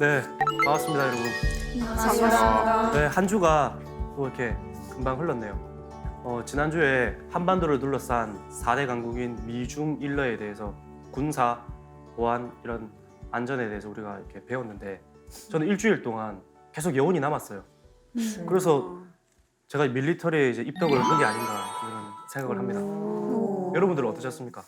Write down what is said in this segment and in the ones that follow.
네, 반갑습니다, 여러분. 반갑습니다. 네, 한 주가 또 이렇게 금방 흘렀네요. 지난주에 한반도를 둘러싼 4대 강국인 미중 일러에 대해서 군사, 보안 이런 안전에 대해서 우리가 이렇게 배웠는데 저는 일주일 동안 계속 여운이 남았어요. 그래서 제가 밀리터리에 이제 입덕을 한 게 아닌가 그런 생각을 합니다. 여러분들은 어떠셨습니까?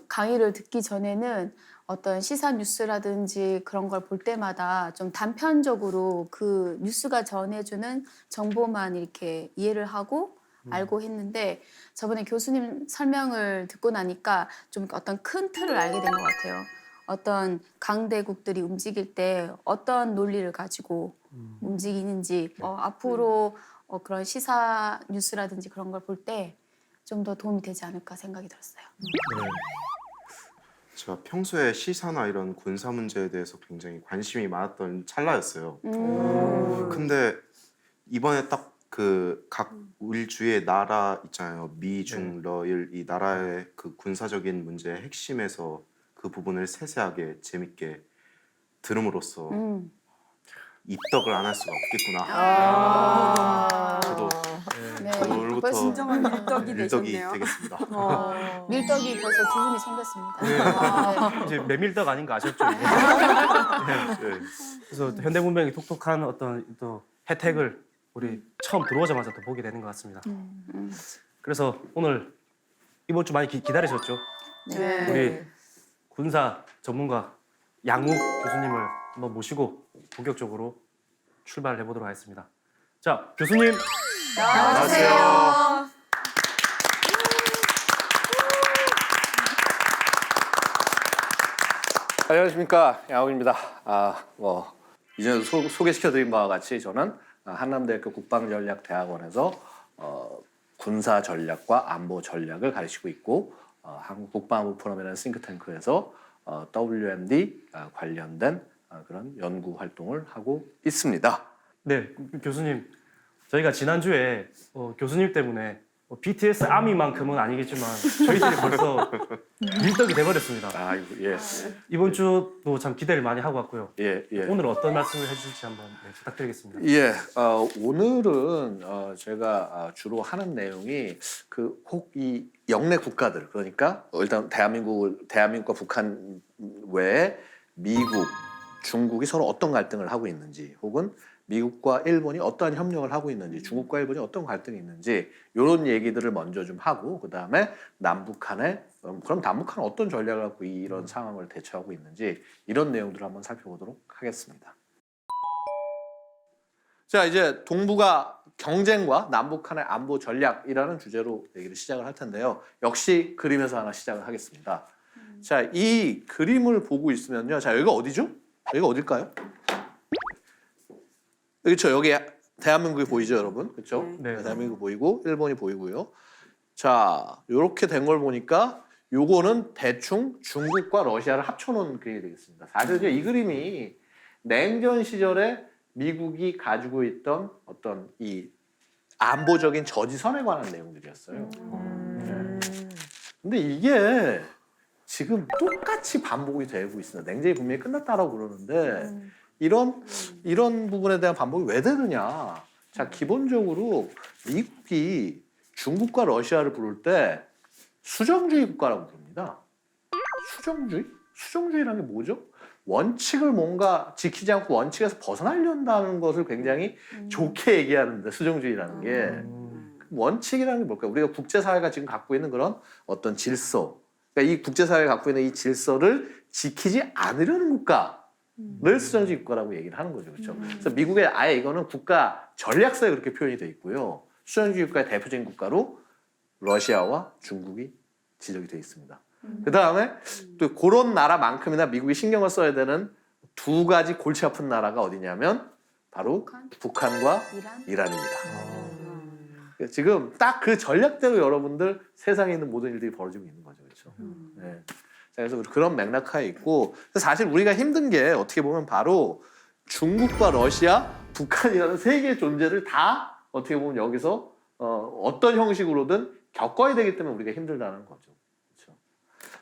강의를 듣기 전에는 어떤 시사 뉴스라든지 그런 걸 볼 때마다 좀 단편적으로 그 뉴스가 전해주는 정보만 이렇게 이해를 하고 알고 했는데 저번에 교수님 설명을 듣고 나니까 좀 어떤 큰 틀을 알게 된 것 같아요. 어떤 강대국들이 움직일 때 어떤 논리를 가지고 움직이는지 앞으로 그런 시사 뉴스라든지 그런 걸 볼 때 좀 더 도움이 되지 않을까 생각이 들었어요. 네. 제가 평소에 시사나 이런 군사 문제에 대해서 굉장히 관심이 많았던 찰나였어요. 근데 이번에 딱 그 각 우리 주위의 나라 있잖아요. 미, 중, 러일 이 나라의 그 군사적인 문제의 핵심에서 그 부분을 세세하게 재밌게 들음으로써 입덕을 안 할 수가 없겠구나. 저도 네. 오늘부터 진정한 밀떡이 밀덕이 되셨네요. 되겠습니다. 밀떡이 벌써 두 분이 생겼습니다. 네. 이제 메밀떡 아닌가 아셨죠? 네. 그래서 또 현대문명이 톡톡한 어떤 또 혜택을 우리 처음 들어오자마자 또 보게 되는 것 같습니다. 그래서 오늘 이번 주 많이 기다리셨죠? 네. 우리 군사 전문가 양욱 교수님을 한번 모시고 본격적으로 출발해 보도록 하겠습니다. 자, 교수님 안녕하세요. 안녕하십니까, 양욱입니다. 이제 소개시켜드린 바와 같이 저는 한남대학교 국방전략대학원에서 군사 전략과 안보 전략을 가르치고 있고 한국 국방부 포럼이라는 싱크탱크에서 WMD 관련된 그런 연구 활동을 하고 있습니다. 네, 교수님 저희가 지난주에 교수님 때문에 BTS 아미만큼은 아니겠지만 저희들이 벌써 밀떡이 돼버렸습니다. 예, 이번 주도 참 기대를 많이 하고 왔고요. 예. 오늘 어떤 말씀을 해주실지 한번 부탁드리겠습니다. 예, 오늘은 제가 주로 하는 내용이 혹 이 영내 국가들, 그러니까 일단 대한민국과 북한 외에 미국, 중국이 서로 어떤 갈등을 하고 있는지, 혹은 미국과 일본이 어떠한 협력을 하고 있는지, 중국과 일본이 어떤 갈등이 있는지 이런 얘기들을 먼저 좀 하고, 그 다음에 남북한의 그럼 남북한은 어떤 전략을 갖고 이런 상황을 대처하고 있는지 이런 내용들을 한번 살펴보도록 하겠습니다. 자, 이제 동북아 경쟁과 남북한의 안보 전략이라는 주제로 얘기를 시작을 할 텐데요. 역시 그림에서 하나 시작을 하겠습니다. 자, 이 그림을 보고 있으면요. 자, 여기가 어디죠? 여기가 어딜까요? 그렇죠. 여기 대한민국이 보이죠, 여러분? 그렇죠? 네. 대한민국 보이고 일본이 보이고요. 자, 이렇게 된 걸 보니까 요거는 대충 중국과 러시아를 합쳐놓은 그림이 되겠습니다. 사실 이제 이 그림이 냉전 시절에 미국이 가지고 있던 어떤 이 안보적인 저지선에 관한 내용들이었어요. 근데 이게 지금 똑같이 반복이 되고 있습니다. 냉전이 분명히 끝났다라고 그러는데 이런 부분에 대한 반복이 왜 되느냐? 자, 기본적으로 미국이 중국과 러시아를 부를 때 수정주의 국가라고 부릅니다. 수정주의? 수정주의라는 게 뭐죠? 원칙을 뭔가 지키지 않고 원칙에서 벗어나려 한다는 것을 굉장히 좋게 얘기하는데, 수정주의라는 게. 원칙이라는 게 뭘까요? 우리가 국제사회가 지금 갖고 있는 그런 어떤 질서, 그러니까 이 국제사회가 갖고 있는 이 질서를 지키지 않으려는 국가를 수정주의 국가라고 얘기를 하는 거죠. 그렇죠? 그래서 미국의 아예 이거는 국가 전략서에 그렇게 표현이 돼 있고요. 수정주의 국가의 대표적인 국가로 러시아와 중국이 지적이 돼 있습니다. 그 다음에 또 그런 나라만큼이나 미국이 신경을 써야 되는 두 가지 골치 아픈 나라가 어디냐면 바로 북한과 이란입니다. 지금 딱 그 전략대로 여러분들 세상에 있는 모든 일들이 벌어지고 있는 거죠. 그렇죠? 네. 자, 그래서 그런 맥락하에 있고, 사실 우리가 힘든 게 어떻게 보면 바로 중국과 러시아, 북한이라는 세 개의 존재를 다 어떻게 보면 여기서 어떤 형식으로든 겪어야 되기 때문에 우리가 힘들다는 거죠. 그렇죠?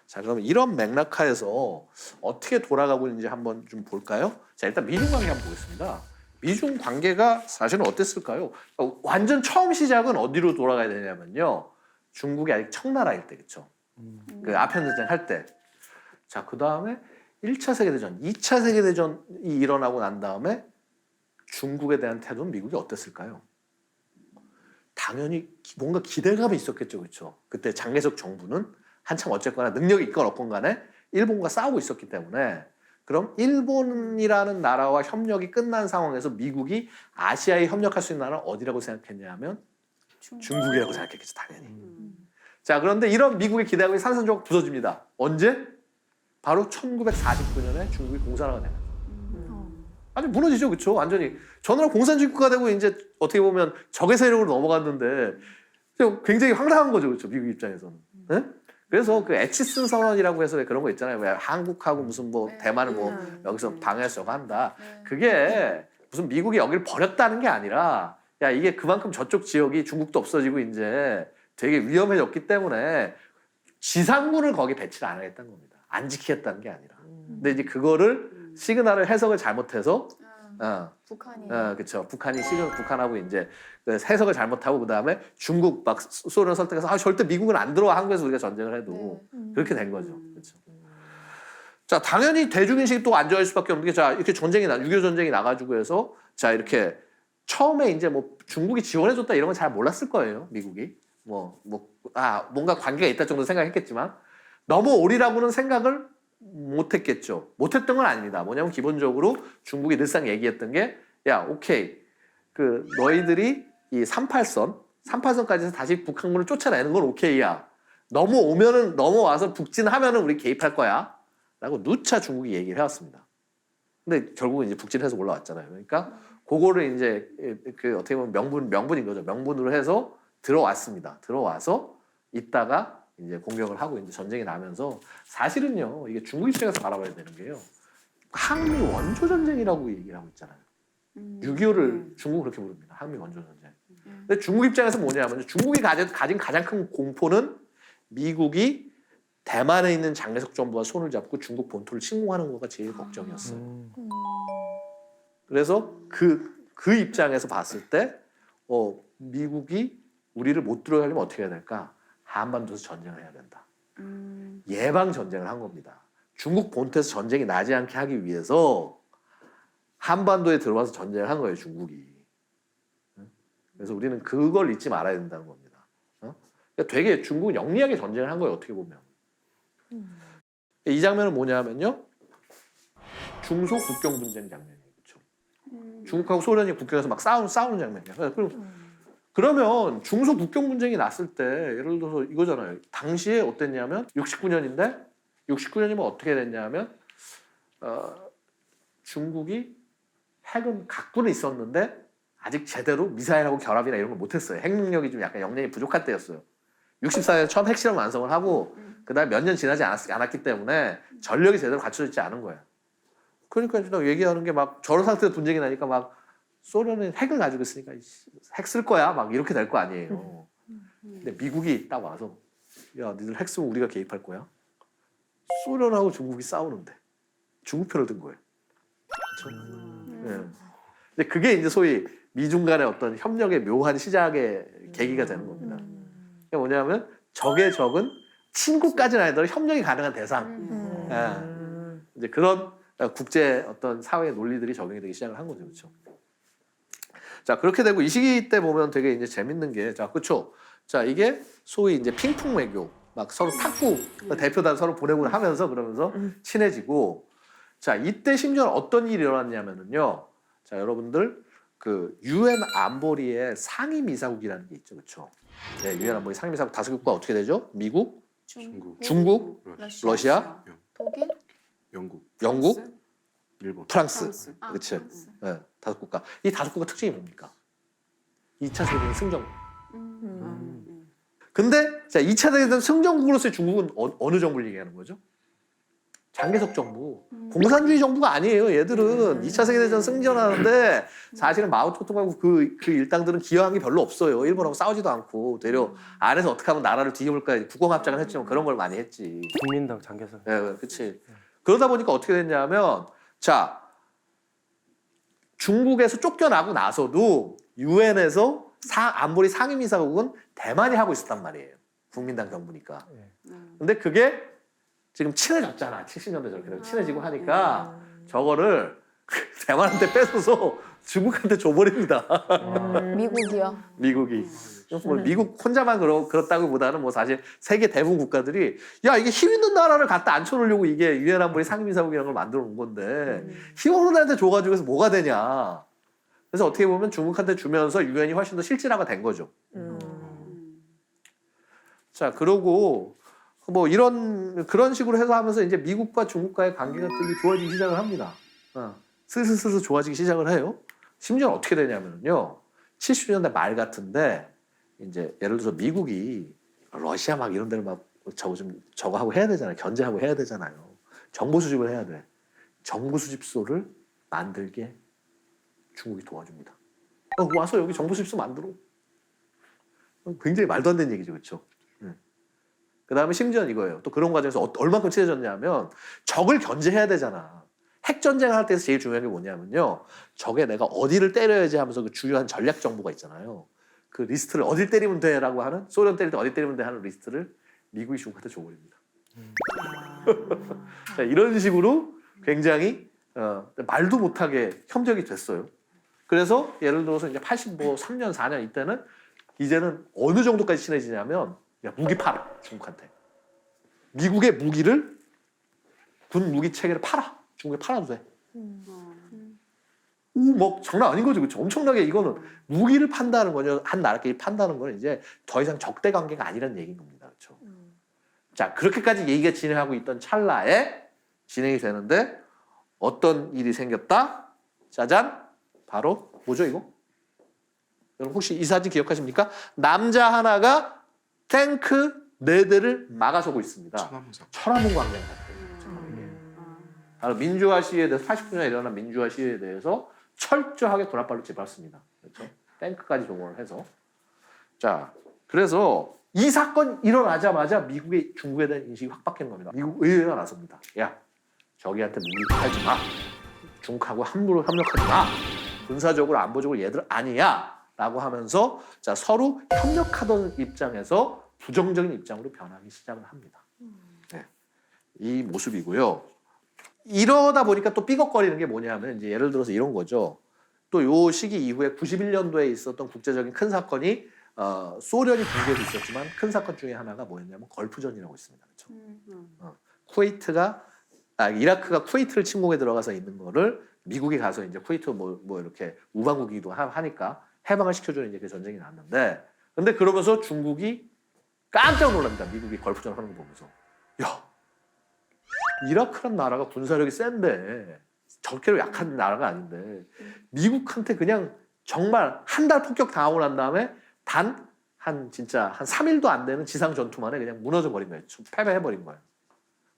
자, 그럼 이런 맥락하에서 어떻게 돌아가고 있는지 한번 좀 볼까요? 자, 일단 미중 관계 한번 보겠습니다. 미중 관계가 사실은 어땠을까요? 완전 처음 시작은 어디로 돌아가야 되냐면요. 중국이 아직 청나라일 때, 그렇죠? 그 아편전쟁 할 때. 자, 그 다음에 1차 세계대전, 2차 세계대전이 일어나고 난 다음에 중국에 대한 태도는 미국이 어땠을까요? 당연히 뭔가 기대감이 있었겠죠, 그렇죠? 그때 장개석 정부는 한참 어쨌거나 능력이 있건 없건 간에 일본과 싸우고 있었기 때문에 그럼 일본이라는 나라와 협력이 끝난 상황에서 미국이 아시아에 협력할 수 있는 나라는 어디라고 생각했냐면 중국이라고 생각했겠죠, 당연히. 자, 그런데 이런 미국의 기대감이 산산조각 부서집니다. 언제? 바로 1949년에 중국이 공산화가 되는 거예요. 아니 무너지죠, 그렇죠? 완전히 전후로 공산주의 국가가 되고 이제 어떻게 보면 적의 세력으로 넘어갔는데 굉장히 황당한 거죠, 그렇죠? 미국 입장에서는. 네? 그래서 그 에치슨 선언이라고 해서 그런 거 있잖아요. 왜 한국하고 무슨 뭐 대만을 뭐 여기서 방해하려고 한다. 그게 무슨 미국이 여기를 버렸다는 게 아니라 야 이게 그만큼 저쪽 지역이 중국도 없어지고 이제 되게 위험해졌기 때문에 지상군을 거기 배치를 안 하겠다는 겁니다. 안 지키겠다는 게 아니라. 근데 이제 그거를 시그널을 해석을 잘못해서 북한이 그렇죠. 북한하고 이제 그 해석을 잘못하고 그 다음에 중국 막 소련 설득해서 절대 미국은 안 들어와 한국에서 우리가 전쟁을 해도 그렇게 된 거죠. 그렇죠. 자, 당연히 대중인식이 또 안 좋아질 수밖에 없는 게 자 이렇게 6.25 전쟁이 나가지고 해서 자 이렇게 처음에 이제 뭐 중국이 지원해줬다 이런 건 잘 몰랐을 거예요. 미국이 뭔가 관계가 있다 정도 생각했겠지만 너무 오리라고는 생각을 못했겠죠. 못했던 건 아닙니다. 뭐냐면 기본적으로 중국이 늘상 얘기했던 게 야 오케이 그 너희들이 이 38선까지 다시 북한군을 쫓아내는 건 오케이야. 넘어와서 북진하면은 우리 개입할 거야. 라고 누차 중국이 얘기를 해왔습니다. 근데 결국은 이제 북진해서 올라왔잖아요. 그러니까 그거를 이제 그 어떻게 보면 명분인 거죠. 명분으로 해서 들어왔습니다. 들어와서 있다가 이제 공격을 하고 이제 전쟁이 나면서 사실은요 이게 중국 입장에서 바라봐야 되는 게요 한미 원조 전쟁이라고 얘기를 하고 있잖아요. 6.25를 중국 그렇게 부릅니다. 한미 원조 전쟁. 근데 중국 입장에서 뭐냐면 중국이 가진 가장 큰 공포는 미국이 대만에 있는 장개석 정부와 손을 잡고 중국 본토를 침공하는 거가 제일 걱정이었어요. 그래서 그 입장에서 봤을 때 미국이 우리를 못 들어가려면 어떻게 해야 될까? 한반도에서 전쟁을 해야 된다. 예방 전쟁을 한 겁니다. 중국 본토에서 전쟁이 나지 않게 하기 위해서 한반도에 들어와서 전쟁을 한 거예요, 중국이. 그래서 우리는 그걸 잊지 말아야 된다는 겁니다. 그러니까 되게 중국은 영리하게 전쟁을 한 거예요, 어떻게 보면. 이 장면은 뭐냐면요. 중소 국경 분쟁 장면이에요. 그렇죠? 중국하고 소련이 국경에서 막 싸우는 장면이에요. 그러면 중소 국경 분쟁이 났을 때 예를 들어서 이거잖아요. 당시에 어땠냐면 69년인데 69년이면 어떻게 됐냐면 중국이 핵은 갖고는 있었는데 아직 제대로 미사일하고 결합이나 이런 걸 못했어요. 핵 능력이 좀 약간 역량이 부족할 때였어요. 64년에 처음 핵실험 완성을 하고 그다음에 몇 년 지나지 않았기 때문에 전력이 제대로 갖춰져 있지 않은 거예요. 그러니까 이제 얘기하는 게 막 저런 상태에서 분쟁이 나니까 막 소련은 핵을 가지고 있으니까 핵 쓸 거야 막 이렇게 될 거 아니에요. 근데 미국이 딱 와서 야 니들 핵 쓰면 우리가 개입할 거야. 소련하고 중국이 싸우는데 중국 편을 든 거예요. 그렇죠? 네. 근데 그게 이제 소위 미중 간의 어떤 협력의 묘한 시작의 계기가 되는 겁니다. 그게 뭐냐면 적의 적은 친구까지는 아니더라도 협력이 가능한 대상. 이제 그런 국제 어떤 사회의 논리들이 적용이 되기 시작을 한 거죠, 그렇죠? 자 그렇게 되고 이 시기 때 보면 되게 이제 재밌는 게 자 그렇죠. 자 이게 소위 이제 핑퐁 외교, 막 서로 탁구 대표단 서로 보내고 하면서 그러면서 친해지고 자 이때 심지어 어떤 일이 일어났냐면은요. 자 여러분들 그 유엔 안보리의 상임이사국이라는 게 있죠, 그렇죠? 네, 유엔 안보리 상임이사국 5개국가 어떻게 되죠? 미국, 중국, 러시아, 독일, 영국, 일본, 프랑스. 그렇죠. 프랑스. 네, 5국가. 이 5국가 특징이 뭡니까? 2차 세계대전 승전국. 근데 자 2차 세계대전 승전국으로서의 중국은 어느 정부를 얘기하는 거죠? 장개석 정부. 공산주의 정부가 아니에요. 얘들은 2차 세계대전 승전하는데 사실은 마오쩌둥하고 그 일당들은 기여한 게 별로 없어요. 일본하고 싸우지도 않고 되려 안에서 어떻게 하면 나라를 뒤집을까 국공합작을 했지만 그런 걸 많이 했지. 국민당 장개석. 예, 그렇지. 그러다 보니까 어떻게 됐냐면 자 중국에서 쫓겨나고 나서도 유엔에서 안보리 상임이사국은 대만이 하고 있었단 말이에요. 국민당 정부니까. 근데 그게 지금 친해졌잖아. 70년대 저렇게 친해지고 하니까 저거를 대만한테 뺏어서 중국한테 줘버립니다. 미국이요. 미국이. 뭐 미국 혼자만 그렇다기보다는 뭐 사실 세계 대부분 국가들이 야 이게 힘 있는 나라를 갖다 앉혀놓으려고 이게 유엔 안보리 상임이사국이라는 걸 만들어 놓은 건데 힘 없는 나라한테 줘가지고 해서 뭐가 되냐. 그래서 어떻게 보면 중국한테 주면서 유엔이 훨씬 더 실질화가 된 거죠. 자 그러고 뭐 그런 식으로 해서 하면서 이제 미국과 중국과의 관계가 되게 좋아지기 시작을 합니다. 슬슬 좋아지기 시작을 해요. 심지어 어떻게 되냐면요. 70년대 말 같은데 이제 예를 들어서 미국이 러시아 막 이런 데를 막 저거 하고 해야 되잖아요. 견제하고 해야 되잖아요. 정보 수집을 해야 돼. 정보 수집소를 만들게 중국이 도와줍니다. 와서 여기 정보 수집소 만들어. 굉장히 말도 안 되는 얘기죠, 그렇죠? 그 다음에 심지어는 이거예요. 또 그런 과정에서 얼만큼 친해졌냐면 적을 견제해야 되잖아. 핵전쟁을 할 때에서 제일 중요한 게 뭐냐면요. 적에 내가 어디를 때려야지 하면서 그 주요한 전략 정보가 있잖아요. 그 리스트를 어딜 때리면 돼라고 하는 소련 때릴 때 어디 때리면 돼 하는 리스트를 미국이 중국한테 줘버립니다. 자, 이런 식으로 굉장히 말도 못하게 협력이 됐어요. 그래서 예를 들어서 이제 83년, 4년 이때는 이제는 어느 정도까지 친해지냐면 야, 무기 팔아 중국한테. 미국의 무기를 군 무기 체계를 팔아. 중국에 팔아도 돼. 뭐 장난 아닌 거죠, 그렇죠? 엄청나게 이거는 무기를 판다는 거죠. 한 나라끼리 판다는 거는 이제 더 이상 적대 관계가 아니라는 얘기인 겁니다, 그렇죠? 자 그렇게까지 얘기가 진행하고 있던 찰나에 진행이 되는데 어떤 일이 생겼다? 짜잔, 바로 뭐죠 이거? 여러분 혹시 이 사진 기억하십니까? 남자 하나가 탱크 4대를 막아서고 있습니다. 천안문 광장 같아요. 바로 민주화 시위에 대해서 89년에 일어난 민주화 시위에 대해서 철저하게 돌아발로 짚었습니다. 그렇죠? 탱크까지 동원을 해서. 자, 그래서 이 사건 일어나자마자 미국의 중국에 대한 인식이 확 바뀌는 겁니다. 미국 의회가 나섭니다. 야, 저기한테 무기 팔지 마. 중국하고 함부로 협력하지 마. 군사적으로 안보적으로 얘들 아니야. 라고 하면서 자, 서로 협력하던 입장에서 부정적인 입장으로 변하기 시작을 합니다. 네. 이 모습이고요. 이러다 보니까 또 삐걱거리는 게 뭐냐면 이제 예를 들어서 이런 거죠. 또 요 시기 이후에 91년도에 있었던 국제적인 큰 사건이 소련이 붕괴도 있었지만 큰 사건 중에 하나가 뭐였냐면 걸프전이라고 있습니다. 그렇죠? 이라크가 쿠웨이트를 침공에 들어가서 있는 거를 미국이 가서 이제 쿠웨이트 뭐 이렇게 우방국이기도 하니까 해방을 시켜주는 이제 그 전쟁이 났는데, 근데 그러면서 중국이 깜짝 놀랍니다. 미국이 걸프전 하는 거 보면서. 야, 이라크란 나라가 군사력이 센데 저렇게 약한 나라가 아닌데 미국한테 그냥 정말 한 달 폭격 당하고 난 다음에 진짜 한 3일도 안 되는 지상 전투만에 그냥 무너져 버린 거예요. 패배해 버린 거예요.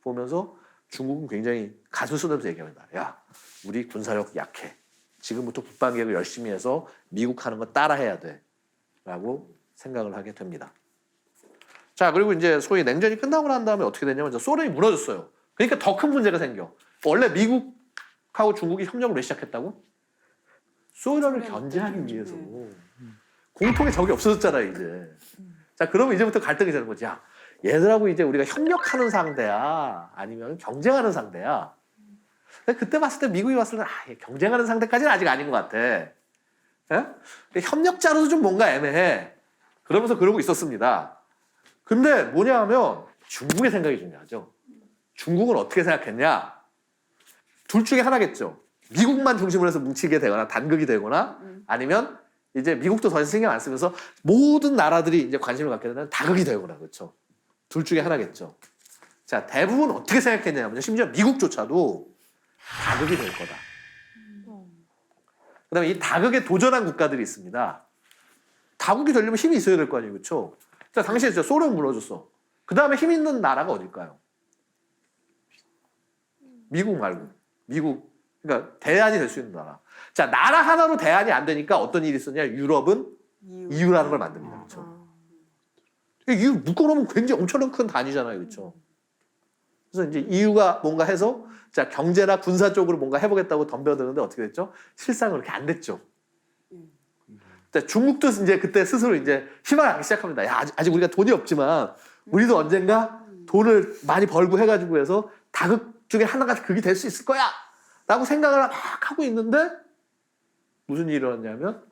보면서 중국은 굉장히 가슴 쏟아면서 얘기합니다. 야, 우리 군사력 약해. 지금부터 국방개혁을 열심히 해서 미국 하는 거 따라해야 돼. 라고 생각을 하게 됩니다. 자, 그리고 이제 소위 냉전이 끝나고 난 다음에 어떻게 되냐면 이제 소련이 무너졌어요. 그러니까 더 큰 문제가 생겨. 원래 미국하고 중국이 협력을 왜 시작했다고? 소련을 견제하기 위해서. 공통의 적이 없어졌잖아요, 이제. 자, 그러면 이제부터 갈등이 되는 거지. 야, 얘들하고 이제 우리가 협력하는 상대야? 아니면 경쟁하는 상대야? 근데 그때 봤을 때 미국이 봤을 때 경쟁하는 상대까지는 아직 아닌 것 같아. 예? 협력자로서 좀 뭔가 애매해. 그러면서 그러고 있었습니다. 근데 뭐냐 하면 중국의 생각이 중요하죠. 중국은 어떻게 생각했냐? 둘 중에 하나겠죠. 미국만 중심으로 해서 뭉치게 되거나 단극이 되거나 아니면 이제 미국도 더 이상 신경 안 쓰면서 모든 나라들이 이제 관심을 갖게 되는 다극이 되거나, 그렇죠. 둘 중에 하나겠죠. 자, 대부분 어떻게 생각했냐면요. 심지어 미국조차도 다극이 될 거다. 그다음에 이 다극에 도전한 국가들이 있습니다. 다극이 되려면 힘이 있어야 될 거 아니에요, 그렇죠? 자, 당시에 진짜 소련 무너졌어. 그 다음에 힘 있는 나라가 어딜까요? 미국 말고. 미국. 그러니까 대안이 될 수 있는 나라. 자, 나라 하나로 대안이 안 되니까 어떤 일이 있었냐? 유럽은 EU라는 걸 만듭니다. 그렇죠? EU 묶어놓으면 굉장히 엄청난 큰 단위잖아요. 그렇죠? 그래서 이제 EU가 뭔가 해서 자, 경제나 군사 쪽으로 뭔가 해보겠다고 덤벼드는데 어떻게 됐죠? 실상은 그렇게 안 됐죠. 자, 중국도 이제 그때 스스로 이제 희망을 갖기 시작합니다. 야, 아직 우리가 돈이 없지만 우리도 언젠가 돈을 많이 벌고 해가지고 해서 다극 중에 하나가 그게 될 수 있을 거야! 라고 생각을 막 하고 있는데 무슨 일이 일어났냐면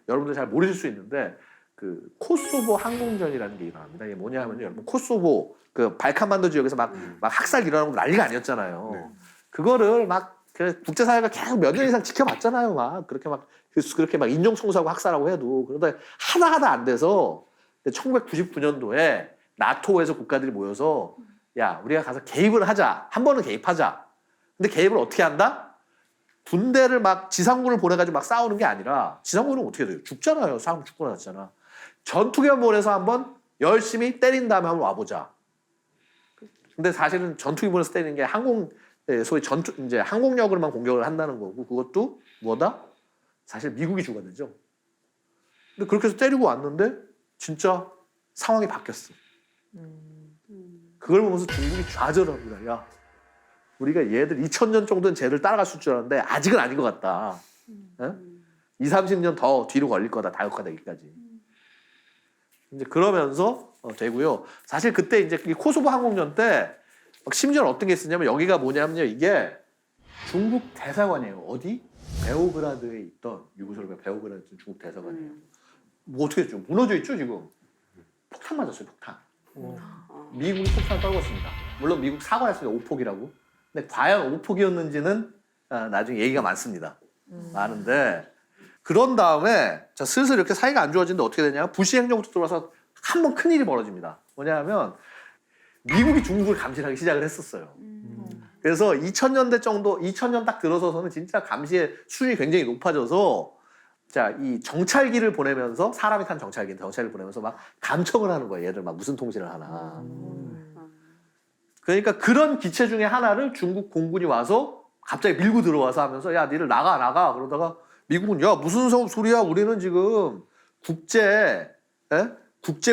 여러분들 잘 모르실 수 있는데 그 코소보 항공전이라는 게 일어납니다. 이게 뭐냐 하면요. 여러분 코소보 그 발칸반도 지역에서 막 학살 일어나고 난리가 아니었잖아요. 네. 그거를 막 그 국제사회가 계속 몇 년 이상 지켜봤잖아요. 막 그렇게 막 인종청소하고 학살하고 해도 그러다 하다 안 돼서 1999년도에 나토에서 국가들이 모여서 야 우리가 가서 개입을 하자. 한 번은 개입하자. 근데 개입을 어떻게 한다? 군대를 막 지상군을 보내가지고 막 싸우는 게 아니라 지상군은 어떻게 돼요? 죽잖아요. 싸움 죽고 나왔잖아. 전투기만 보내서 한번 열심히 때린 다음에 한번 와보자. 근데 사실은 전투기 보내서 때리는 게 소위 이제 항공력으로만 공격을 한다는 거고 그것도 뭐다? 사실 미국이 주가 되죠. 근데 그렇게 해서 때리고 왔는데 진짜 상황이 바뀌었어. 그걸 보면서 중국이 좌절합니다. 야, 우리가 얘들 2000년 정도는 쟤를 따라갈 줄 알았는데 아직은 아닌 것 같다. 20-30년 더 뒤로 걸릴 거다. 다국화되기까지. 이제 그러면서 되고요. 사실 그때 이제 코소보 항공전 때 심지어는 어떤 게 있었냐면 여기가 뭐냐면요. 이게 중국 대사관이에요. 어디? 베오그라드에 있던 유고슬라비아 베오그라드에 있던 중국 대사관이에요. 뭐 어떻게 했죠? 무너져 있죠 지금. 폭탄 맞았어요. 폭탄. 미국이 폭탄을 떨궜습니다. 물론 미국 사과했습니다. 오폭이라고. 근데 과연 오폭이었는지는 나중에 얘기가 많습니다. 많은데 그런 다음에 자 슬슬 이렇게 사이가 안 좋아지는데 어떻게 되냐면 부시 행정부터 들어와서 한 번 큰일이 벌어집니다. 뭐냐면 미국이 중국을 감시하기 시작을 했었어요. 그래서 2000년대 정도 2000년 딱 들어서서는 진짜 감시의 수준이 굉장히 높아져서 자, 이 정찰기를 보내면서 사람이 탄 정찰기를 보내면서 막 감청을 하는 거예요. 얘들 막 무슨 통신을 하나. 그러니까 그런 기체 중에 하나를 중국 공군이 와서 갑자기 밀고 들어와서 하면서 야, 니들 나가. 그러다가 미국은 야, 무슨 소리야? 우리는 지금 국제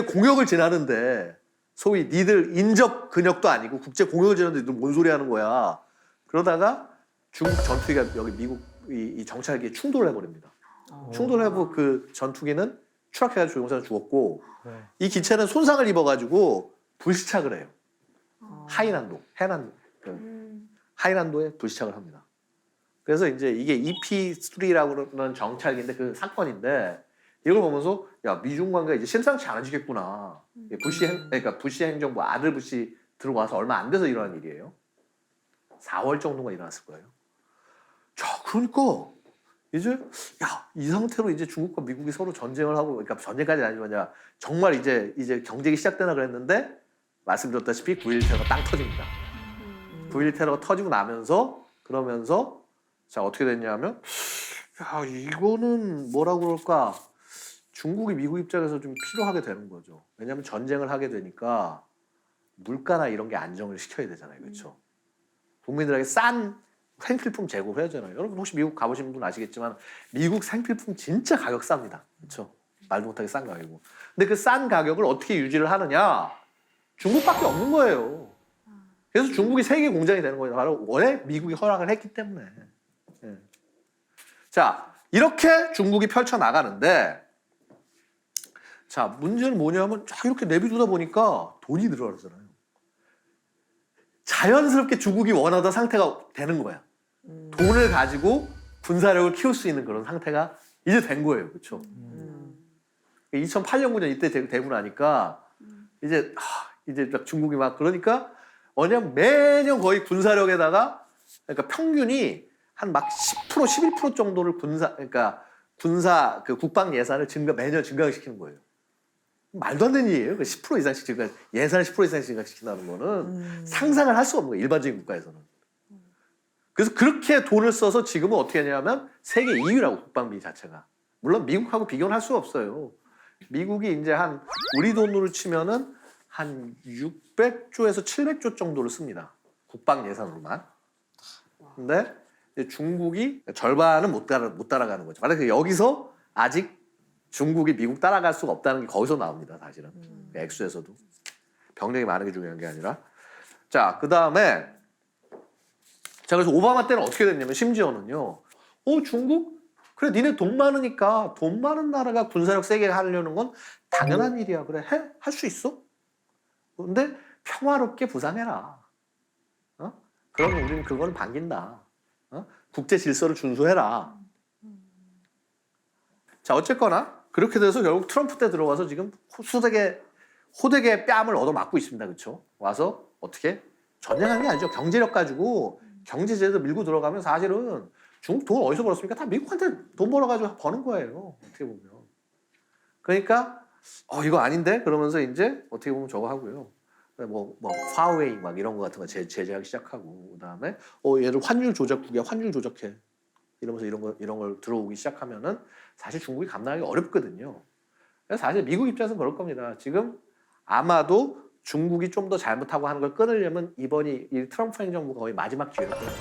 공역을 지나는데 소위 니들 인접 근역도 아니고 국제 공역을 지나는데 니들 뭔 소리 하는 거야. 그러다가 중국 전투기가 여기 미국 이 정찰기에 충돌을 해버립니다. 충돌해고 그 전투기는 추락해가지고 조종사는 죽었고 이 기체는 손상을 입어가지고 불시착을 해요. 하이난도, 하이난도에 불시착을 합니다. 그래서 이제 이게 EP3라고 그러는 정찰기인데 그 사건인데 이걸 보면서 야 미중 관계가 이제 심상치 않아지겠구나. 그러니까 부시 행정부 아들 부시 들어와서 얼마 안 돼서 일어난 일이에요. 4월 정도가 일어났을 거예요. 자, 그러니까 이제 야 이 상태로 이제 중국과 미국이 서로 전쟁을 하고 그러니까 전쟁까지 아니면 정말 이제 경쟁이 시작되나 그랬는데 말씀드렸다시피 9.11 테러가 땅 터집니다. 9.11 테러가 터지고 나면서 그러면서 자 어떻게 됐냐면 야 이거는 뭐라고 그럴까 중국이 미국 입장에서 좀 필요하게 되는 거죠. 왜냐하면 전쟁을 하게 되니까 물가나 이런 게 안정을 시켜야 되잖아요. 그렇죠? 국민들에게 싼 생필품 제공을 해야 되잖아요. 여러분 혹시 미국 가보신 분 아시겠지만 미국 생필품 진짜 가격 쌉니다. 그렇죠? 말도 못하게 싼 가격이고. 근데 그 싼 가격을 어떻게 유지를 하느냐? 중국밖에 없는 거예요. 그래서 중국이 세계 공장이 되는 거예요. 바로 원래 미국이 허락을 했기 때문에. 예. 자, 이렇게 중국이 펼쳐나가는데 자, 문제는 뭐냐면 쫙 이렇게 내비두다 보니까 돈이 늘어나잖아요. 자연스럽게 중국이 원하던 상태가 되는 거야. 돈을 가지고 군사력을 키울 수 있는 그런 상태가 이제 된 거예요. 그렇죠? 2008년, 9년 이때 되고 나니까 이제 중국이 막 그러니까 뭐냐면 매년 거의 군사력에다가 그러니까 평균이 한 막 10% 11% 정도를 군사 그 국방 예산을 매년 증가시키는 거예요. 말도 안 되는 일이에요. 10% 이상씩 예산을 10% 이상씩 증가시킨다는 거는 상상을 할 수가 없는 거예요. 일반적인 국가에서는. 그래서 그렇게 돈을 써서 지금은 어떻게 하냐면 세계 2위라고 국방비 자체가. 물론 미국하고 비교는 할 수가 없어요. 미국이 이제 우리 돈으로 치면은 한 600조에서 700조 정도를 씁니다. 국방 예산으로만. 근데 이제 중국이 절반은 못 따라가는 거죠. 만약에 여기서 아직 중국이 미국 따라갈 수가 없다는 게 거기서 나옵니다. 사실은 액수에서도 병력이 많은 게 중요한 게 아니라. 자, 그 다음에 자 그래서 오바마 때는 어떻게 됐냐면 심지어는요. 중국? 그래 니네 돈 많으니까 돈 많은 나라가 군사력 세게 하려는 건 당연한 일이야. 그래 할 수 있어. 근데 평화롭게 부상해라. 그러면 우리는 그건 반긴다. 국제 질서를 준수해라. 자 어쨌거나 그렇게 돼서 결국 트럼프 때 들어와서 지금 호되게 뺨을 얻어맞고 있습니다. 그렇죠? 와서 어떻게 전쟁한 게 아니죠. 경제력 가지고 경제제도 밀고 들어가면 사실은 중국 돈 어디서 벌었습니까? 다 미국한테 돈 벌어가지고 버는 거예요. 어떻게 보면. 그러니까 이거 아닌데? 그러면서 이제 어떻게 보면 저거 하고요. 뭐 파웨이 막 이런 거 같은 거 제재하기 시작하고 그다음에 얘를 환율 조작국이야. 환율 조작해. 이러면서 이런 걸 들어오기 시작하면은 사실 중국이 감당하기 어렵거든요. 그래서 사실 미국 입장에서는 그럴 겁니다. 지금 아마도 중국이 좀 더 잘못하고 하는 걸 끊으려면 이번이 이 트럼프 행정부가 거의 마지막 기회일 거예요.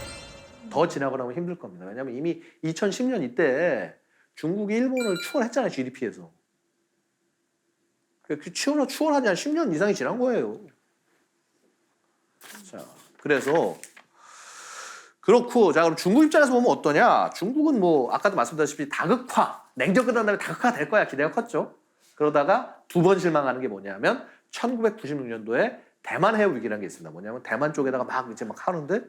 더 지나고 나면 힘들 겁니다. 왜냐하면 이미 2010년 이때 중국이 일본을 추월했잖아요. GDP에서. 그 추월하지 한 10년 이상이 지난 거예요. 자, 그래서 그렇고 자 그럼 중국 입장에서 보면 어떠냐? 중국은 뭐 아까도 말씀드렸다시피 다극화, 냉전 끝난 다음에 다극화 될 거야 기대가 컸죠. 그러다가 두 번 실망하는 게 뭐냐면 1996년도에 대만 해협 위기라는 게 있습니다. 뭐냐면 대만 쪽에다가 막 이제 막 하는데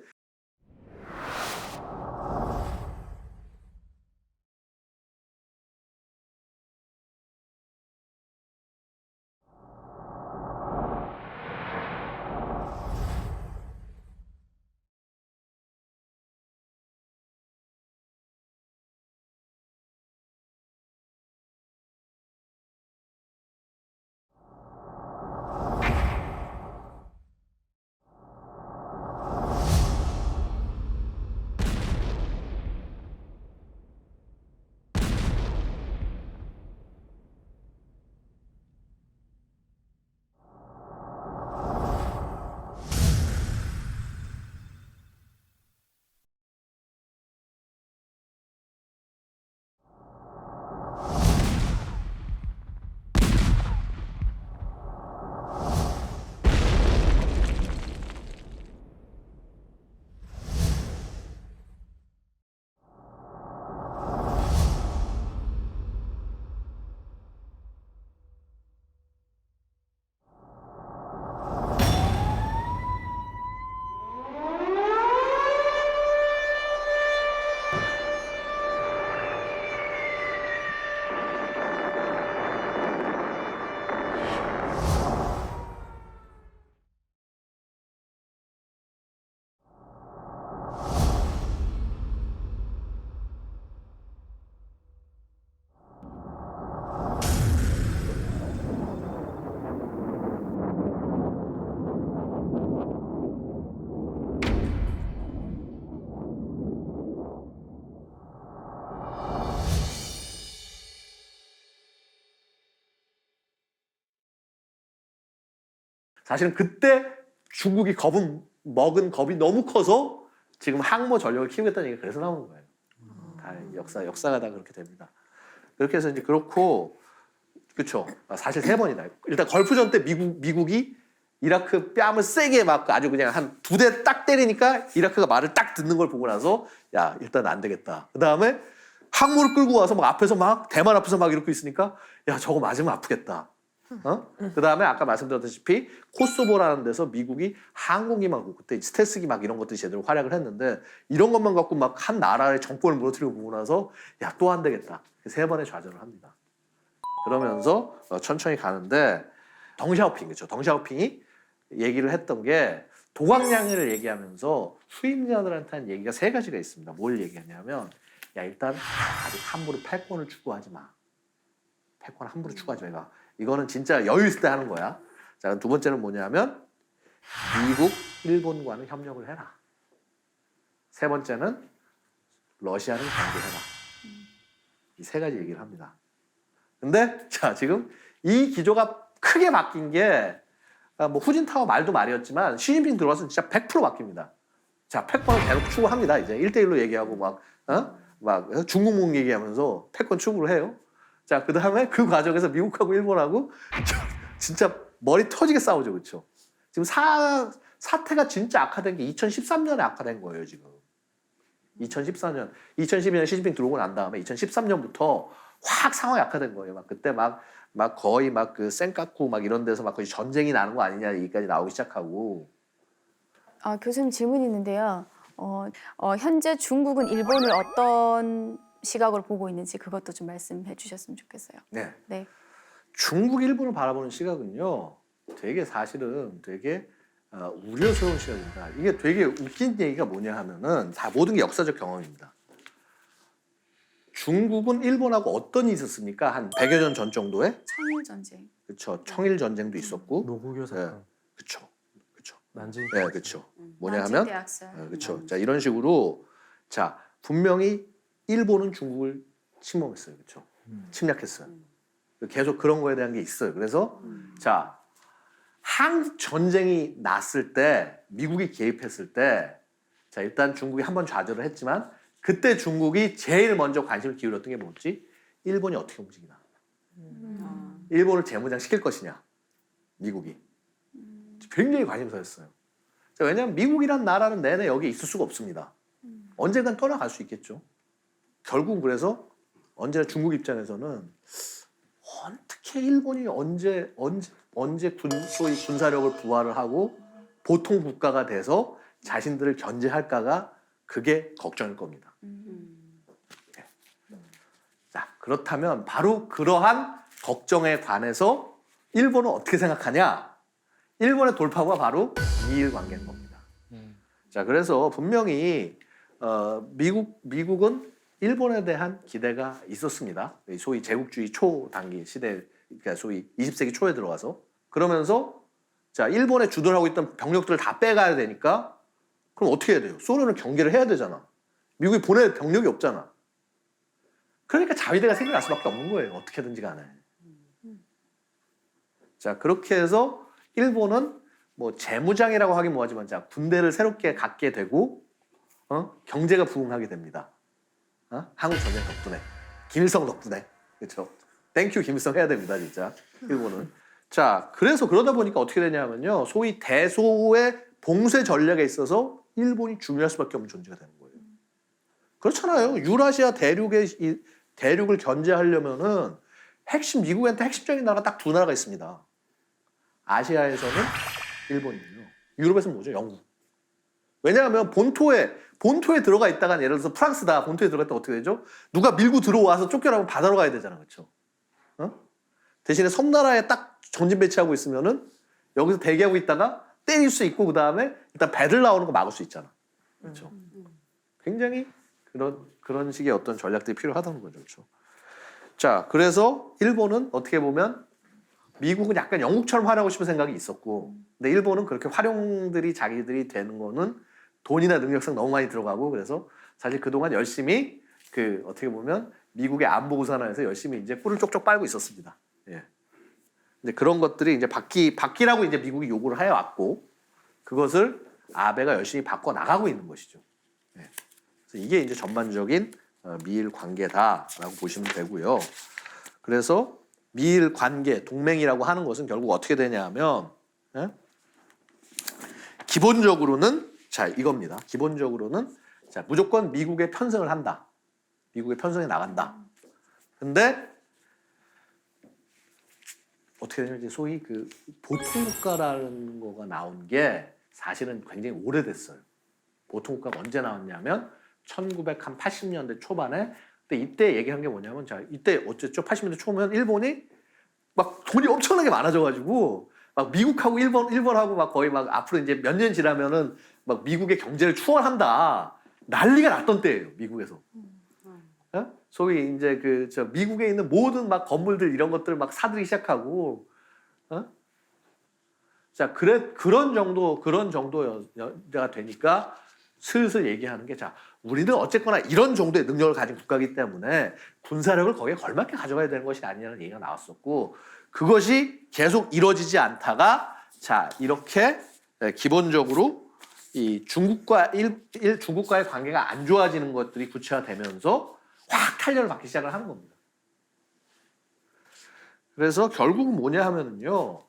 사실은 그때 중국이 먹은 겁이 너무 커서 지금 항모 전력을 키우겠다는 얘기가 그래서 나오는 거예요. 다 역사가 다 그렇게 됩니다. 그렇게 해서 이제 그렇고 그렇죠. 사실 3번이다. 일단 걸프전 때 미국이 이라크 뺨을 세게 막 아주 그냥 한 2대 딱 때리니까 이라크가 말을 딱 듣는 걸 보고 나서 야 일단 안 되겠다. 그 다음에 항모를 끌고 와서 막 앞에서 막 대만 앞에서 막 이러고 있으니까 야 저거 맞으면 아프겠다. 그 다음에 아까 말씀드렸다시피 코소보라는 데서 미국이 항공기 막 그때 스텔스기 막 이런 것들이 제대로 활약을 했는데 이런 것만 갖고 막 한 나라의 정권을 무너뜨리고 보고 나서 야 또 안 되겠다. 3번의 좌절을 합니다. 그러면서 천천히 가는데 덩샤오핑 그렇죠. 덩샤오핑이 얘기를 했던 게 도광량을 얘기하면서 수임자들한테 한 얘기가 3가지가 있습니다. 뭘 얘기하냐면 야 일단 아직 함부로 패권을 추구하지 마. 패권 함부로 추구하지 마. 이거는 진짜 여유 있을 때 하는 거야. 자, 2번째는 뭐냐면 미국, 일본과는 협력을 해라. 3번째는 러시아는 경계해라. 이 3가지 얘기를 합니다. 근데 자 지금 이 기조가 크게 바뀐 게 뭐 후진타워 말도 말이었지만 시진핑 들어와서 진짜 100% 바뀝니다. 자, 패권을 계속 추구합니다. 이제 1대1로 얘기하고 막 중국몽 얘기하면서 패권 추구를 해요. 자, 그 다음에 그 과정에서 미국하고 일본하고 진짜 머리 터지게 싸우죠. 그렇죠? 지금 사태가 진짜 악화된 게 2013년에 악화된 거예요, 지금. 2014년, 2012년 시진핑 들어오고 난 다음에 2013년부터 확 상황이 악화된 거예요. 막 그때 막 거의 막 그 센카쿠 막 이런 데서 막 거의 전쟁이 나는 거 아니냐 얘기까지 나오기 시작하고. 교수님 질문이 있는데요. 현재 중국은 일본을 어떤 시각으로 보고 있는지 그것도 좀 말씀해 주셨으면 좋겠어요. 네. 네. 중국, 일본을 바라보는 시각은요, 되게 사실은 되게 우려스러운 시각입니다. 이게 되게 웃긴 얘기가 뭐냐 하면은 다 모든 게 역사적 경험입니다. 중국은 일본하고 어떤 일이 있었습니까? 한 100여 년 전 정도에? 청일 전쟁. 그렇죠. 청일 전쟁도 있었고, 노구교 사건, 그렇죠. 그렇죠. 난징. 네, 그렇죠. 뭐냐 난징 하면, 대학살. 그렇죠. 자, 이런 식으로, 자, 분명히 일본은 중국을 침범했어요. 그렇죠. 침략했어요. 계속 그런 거에 대한 게 있어요. 그래서, 자, 한국 전쟁이 났을 때, 미국이 개입했을 때, 자, 일단 중국이 한번 좌절을 했지만, 그때 중국이 제일 먼저 관심을 기울였던 게 뭐지? 일본이 어떻게 움직이나. 일본을 재무장 시킬 것이냐. 미국이. 굉장히 관심사였어요. 자, 왜냐하면 미국이란 나라는 내내 여기 있을 수가 없습니다. 언젠간 떠나갈 수 있겠죠. 결국은 그래서 언제나 중국 입장에서는 어떻게 일본이 언제 소위 군사력을 부활을 하고 보통 국가가 돼서 자신들을 견제할까가 그게 걱정일 겁니다. 네. 자, 그렇다면 바로 그러한 걱정에 관해서 일본은 어떻게 생각하냐? 일본의 돌파구가 바로 미일 관계인 겁니다. 자, 그래서 분명히 미국은 일본에 대한 기대가 있었습니다. 소위 제국주의 초단기 시대, 그러니까 소위 20세기 초에 들어가서 그러면서 자, 일본에 주도를 하고 있던 병력들을 다 빼가야 되니까 그럼 어떻게 해야 돼요? 소련을 경계를 해야 되잖아. 미국이 보낼 병력이 없잖아. 그러니까 자위대가 생겨날 수밖에 없는 거예요. 어떻게든지 간에. 자, 그렇게 해서 일본은 뭐 재무장이라고 하긴 뭐하지만 자, 군대를 새롭게 갖게 되고 경제가 부흥하게 됩니다. 한국 전쟁 덕분에. 김일성 덕분에. 그렇죠? 땡큐 김일성 해야 됩니다. 진짜. 일본은. 자, 그래서 그러다 보니까 어떻게 되냐면요. 소위 대소의 봉쇄 전략에 있어서 일본이 중요할 수밖에 없는 존재가 되는 거예요. 그렇잖아요. 유라시아 대륙을 견제하려면은 미국한테 핵심적인 나라가 딱 두 나라가 있습니다. 아시아에서는 일본이고요. 유럽에서는 뭐죠? 영국. 왜냐하면 본토에 들어가 있다가 예를 들어서 프랑스다. 본토에 들어갔다 어떻게 되죠? 누가 밀고 들어와서 쫓겨나면 바다로 가야 되잖아. 그렇죠? 대신에 섬나라에 딱 전진 배치하고 있으면은 여기서 대기하고 있다가 때릴 수 있고 그다음에 일단 배들 나오는 거 막을 수 있잖아. 그렇죠? 굉장히 그런 식의 어떤 전략들이 필요하다는 거죠. 그렇죠? 자, 그래서 일본은 어떻게 보면 미국은 약간 영국처럼 활용하고 싶은 생각이 있었고 근데 일본은 그렇게 활용들이 자기들이 되는 거는 돈이나 능력상 너무 많이 들어가고 그래서 사실 그동안 열심히 어떻게 보면 미국의 안보 구산화에서 열심히 이제 꿀을 쪽쪽 빨고 있었습니다. 예. 근데 그런 것들이 이제 바뀌라고 이제 미국이 요구를 해왔고 그것을 아베가 열심히 바꿔 나가고 있는 것이죠. 예. 그래서 이게 이제 전반적인 미일 관계다라고 보시면 되고요. 그래서 미일 관계, 동맹이라고 하는 것은 결국 어떻게 되냐면 기본적으로는 자 이겁니다. 기본적으로는 자 무조건 미국에 편승을 한다. 미국에 편승해 나간다. 근데 어떻게 되냐면 소위 보통국가라는 거가 나온 게 사실은 굉장히 오래됐어요. 보통국가가 언제 나왔냐면 1980년대 초반에 근데 이때 얘기한 게 뭐냐면 자 이때 어쨌죠 80년대 초면 일본이 막 돈이 엄청나게 많아져가지고 막 미국하고 일본하고 막 거의 막 앞으로 이제 몇 년 지나면은 막 미국의 경제를 추월한다 난리가 났던 때예요 미국에서. 소위 이제 미국에 있는 모든 막 건물들 이런 것들을 막 사들이기 시작하고, 자 그런 정도가 되니까 슬슬 얘기하는 게 자 우리는 어쨌거나 이런 정도의 능력을 가진 국가이기 때문에 군사력을 거기에 걸맞게 가져가야 되는 것이 아니냐는 얘기가 나왔었고 그것이 계속 이루어지지 않다가 자 이렇게 기본적으로 이 중국과의 관계가 안 좋아지는 것들이 구체화되면서 확 탄력을 받기 시작을 하는 겁니다. 그래서 결국은 뭐냐 하면은요,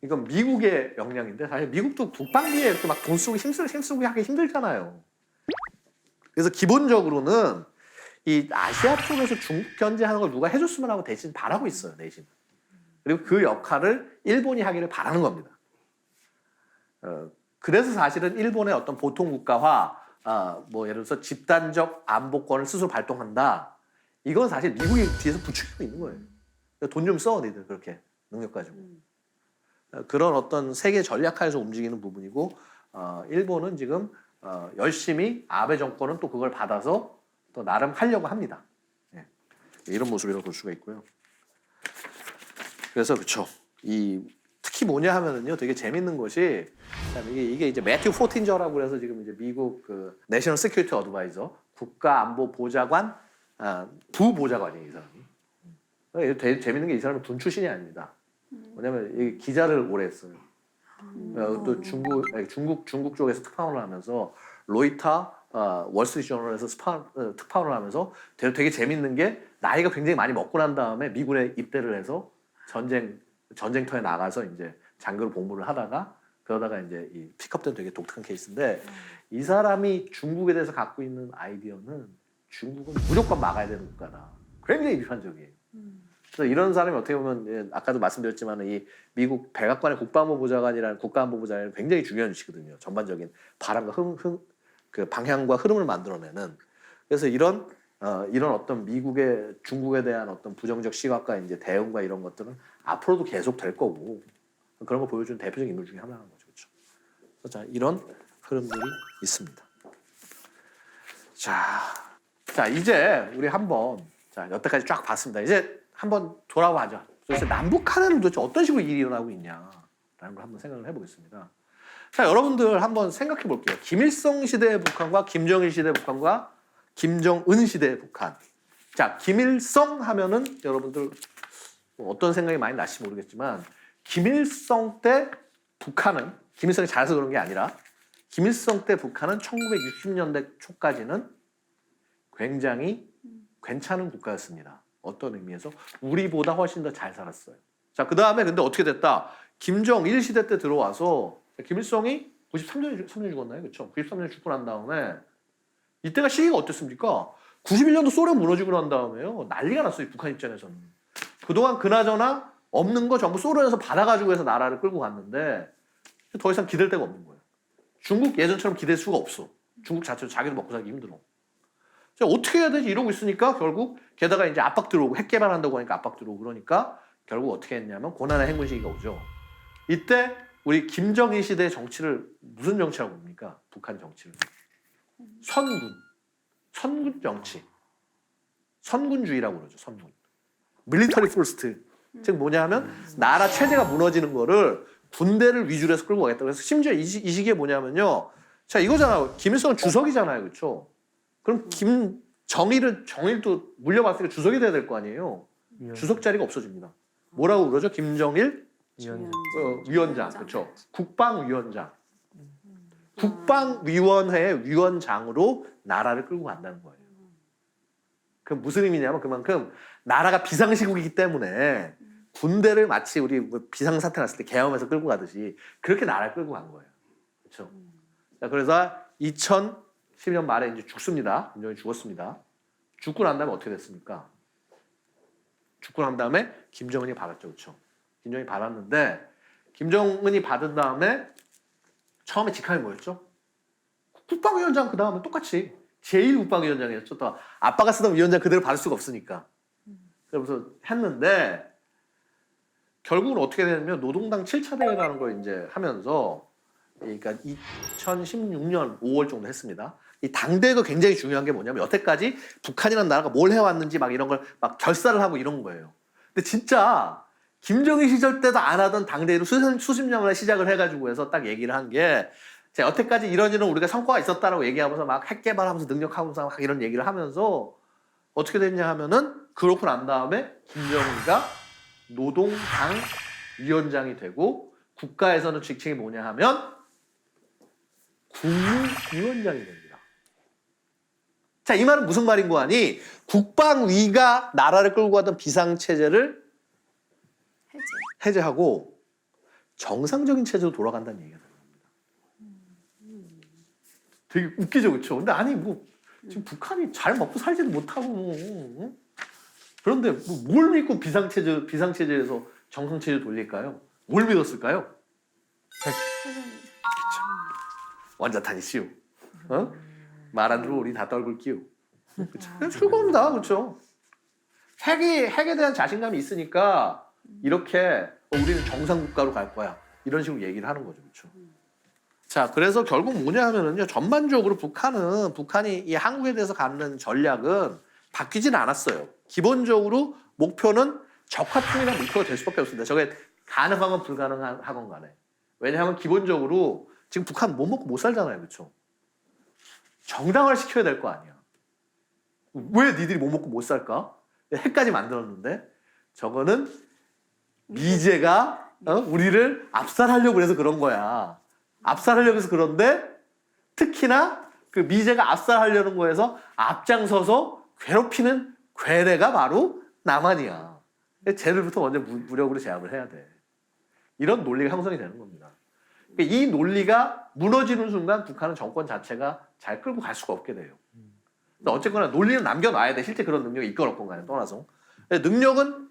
이건 미국의 역량인데 사실 미국도 국방비에 이렇게 막 돈 쓰고 힘쓰고 하기 힘들잖아요. 그래서 기본적으로는 이 아시아 쪽에서 중국 견제하는 걸 누가 해줬으면 하고 대신 바라고 있어요, 대신. 그리고 그 역할을 일본이 하기를 바라는 겁니다. 그래서 사실은 일본의 어떤 보통 국가화, 뭐 예를 들어서 집단적 안보권을 스스로 발동한다. 이건 사실 미국이 뒤에서 부추기고 있는 거예요. 돈 좀 써, 너희들 그렇게 능력 가지고. 그런 어떤 세계 전략하에서 움직이는 부분이고, 일본은 지금 열심히 아베 정권은 또 그걸 받아서 또 나름 하려고 합니다. 예. 이런 모습이라고 볼 수가 있고요. 그래서 그렇죠. 특히 뭐냐 하면은요, 되게 재밌는 것이 이게 이제 매튜 포틴저라고 그래서 지금 이제 미국 그 내셔널 시큐리티 어드바이저 국가안보보좌관 부보좌관이에요, 이 사람이. 되게 재밌는 게 이 사람은 군 출신이 아닙니다. 왜냐면 기자를 오래 했어요. 또 중국 쪽에서 특파원을 하면서 로이터, 월스트리트저널에서 특파원을 하면서 되게 재밌는 게 나이가 굉장히 많이 먹고 난 다음에 미군에 입대를 해서 전쟁터에 나가서 이제 장교로 복무를 하다가 그러다가 이제 이 픽업된 되게 독특한 케이스인데 이 사람이 중국에 대해서 갖고 있는 아이디어는 중국은 무조건 막아야 되는 국가다. 굉장히 비판적이에요. 그래서 이런 사람이 어떻게 보면 아까도 말씀드렸지만 이 미국 백악관의 국가안보보좌관이라는 국가안보보좌관이 굉장히 중요한 위치거든요. 전반적인 바람과 그 방향과 흐름을 만들어내는. 그래서 이런 어떤 미국의 중국에 대한 어떤 부정적 시각과 이제 대응과 이런 것들은 앞으로도 계속 될 거고 그런 거 보여주는 대표적인 인물 중에 하나인 거죠, 그렇죠? 자, 이런 흐름들이 있습니다. 자 이제 우리 한번 여태까지 쫙 봤습니다. 이제 한번 돌아와죠. 도대체 남북한에는 도대체 어떤 식으로 일이 일어나고 있냐라는 걸 한번 생각을 해보겠습니다. 자, 여러분들 한번 생각해 볼게요. 김일성 시대의 북한과 김정일 시대의 북한과 김정은 시대의 북한. 자, 김일성 하면은 여러분들 어떤 생각이 많이 나실지 모르겠지만 김일성 때 북한은 김일성이 잘해서 그런 게 아니라 김일성 때 북한은 1960년대 초까지는 굉장히 괜찮은 국가였습니다. 어떤 의미에서? 우리보다 훨씬 더 잘 살았어요. 자, 그 다음에 근데 어떻게 됐다? 김정일 시대 때 들어와서 김일성이 93년에 죽었나요? 그렇죠? 93년에 죽고 난 다음에 이때가 시기가 어땠습니까? 91년도 소련 무너지고 난 다음에요. 난리가 났어요. 북한 입장에서는. 그동안 그나저나 없는 거 전부 소련에서 받아가지고 해서 나라를 끌고 갔는데 더 이상 기댈 데가 없는 거예요. 중국 예전처럼 기댈 수가 없어. 중국 자체도 자기도 먹고 살기 힘들어. 자, 어떻게 해야 되지? 이러고 있으니까 결국 게다가 이제 압박 들어오고 핵 개발한다고 하니까 압박 들어오고 그러니까 결국 어떻게 했냐면 고난의 행군 시기가 오죠. 이때 우리 김정일 시대의 정치를 무슨 정치라고 봅니까? 북한 정치를. 선군 정치. 선군주의라고 그러죠. 선군. 밀리터리 퍼스트. 즉 뭐냐면 나라 체제가 무너지는 거를 군대를 위주로 해서 끌고 가겠다. 그래서 심지어 이 시기에 뭐냐면요. 자, 이거잖아요. 김일성은 주석이잖아요. 그렇죠? 그럼 정일도 물려봤으니까 주석이 돼야 될 거 아니에요. 주석 자리가 없어집니다. 뭐라고 그러죠? 김정일 위원장. 그렇죠? 국방위원장. 국방위원회의 위원장으로 나라를 끌고 간다는 거예요. 그럼 무슨 의미냐면 그만큼 나라가 비상시국이기 때문에 군대를 마치 우리 비상사태 났을 때 계엄에서 끌고 가듯이 그렇게 나라를 끌고 간 거예요. 그렇죠? 자, 그래서 2012년 말에 이제 죽습니다. 김정일이 죽었습니다. 죽고 난 다음에 어떻게 됐습니까? 죽고 난 다음에 김정은이 받았죠. 그렇죠? 김정은이 받았는데 김정은이 받은 다음에 처음에 직함이 뭐였죠? 국방위원장. 그 다음에 똑같이 제1국방위원장이었죠. 또 아빠가 쓰던 위원장 그대로 받을 수가 없으니까. 그래서 했는데 결국은 어떻게 되냐면 노동당 7차 대회라는 걸 이제 하면서 그러니까 2016년 5월 정도 했습니다. 이 당대가 굉장히 중요한 게 뭐냐면 여태까지 북한이라는 나라가 뭘 해왔는지 막 이런 걸 막 결사를 하고 이런 거예요. 근데 진짜 김정일 시절 때도 안 하던 당대회를 수십 년 만에 시작을 해가지고 해서 딱 얘기를 한 게 여태까지 이런 우리가 성과가 있었다라고 얘기하면서 막 핵 개발하면서 능력하면서 막 이런 얘기를 하면서 어떻게 됐냐 하면은 그렇고 난 다음에 김정은이가 노동당 위원장이 되고 국가에서는 직책이 뭐냐 하면 국무위원장이 됩니다. 자, 이 말은 무슨 말인 거 아니? 국방위가 나라를 끌고 가던 비상체제를 해제하고 정상적인 체제로 돌아간다는 얘기가 됩니다. 되게 웃기죠, 그렇죠? 근데 아니 뭐 지금 북한이 잘 먹고 살지도 못하고 뭐, 그런데 뭐 뭘 믿고 비상체제에서 정상체제 돌릴까요? 뭘 믿었을까요? 완자탄이시오. 어? 말 안 들어 우리 다 떨굴 끼요. 그렇죠? 즐거웁니다, 그렇죠? 핵에 대한 자신감이 있으니까 이렇게 우리는 정상국가로 갈 거야. 이런 식으로 얘기를 하는 거죠, 그렇죠? 자, 그래서 결국 뭐냐 하면은요, 전반적으로 북한이 이 한국에 대해서 갖는 전략은 바뀌지는 않았어요. 기본적으로 목표는 적화통일한 목표가 될 수밖에 없습니다. 저게 가능하건 불가능하건 간에. 왜냐하면 기본적으로 지금 북한 못 먹고 못 살잖아요, 그렇죠? 정당화를 시켜야 될 거 아니야. 왜 니들이 못 먹고 못 살까? 핵까지 만들었는데 저거는 미제가 우리를 압살하려고 해서 그런 거야. 압살하려고 해서 그런데 특히나 그 미제가 압살하려는 거에서 앞장서서 괴롭히는 괴뢰가 바로 남한이야. 쟤들부터 먼저 무력으로 제압을 해야 돼. 이런 논리가 형성이 되는 겁니다. 그러니까 이 논리가 무너지는 순간 북한은 정권 자체가 잘 끌고 갈 수가 없게 돼요. 근데 어쨌거나 논리는 남겨놔야 돼. 실제 그런 능력이 있건 없건 간에 떠나서. 능력은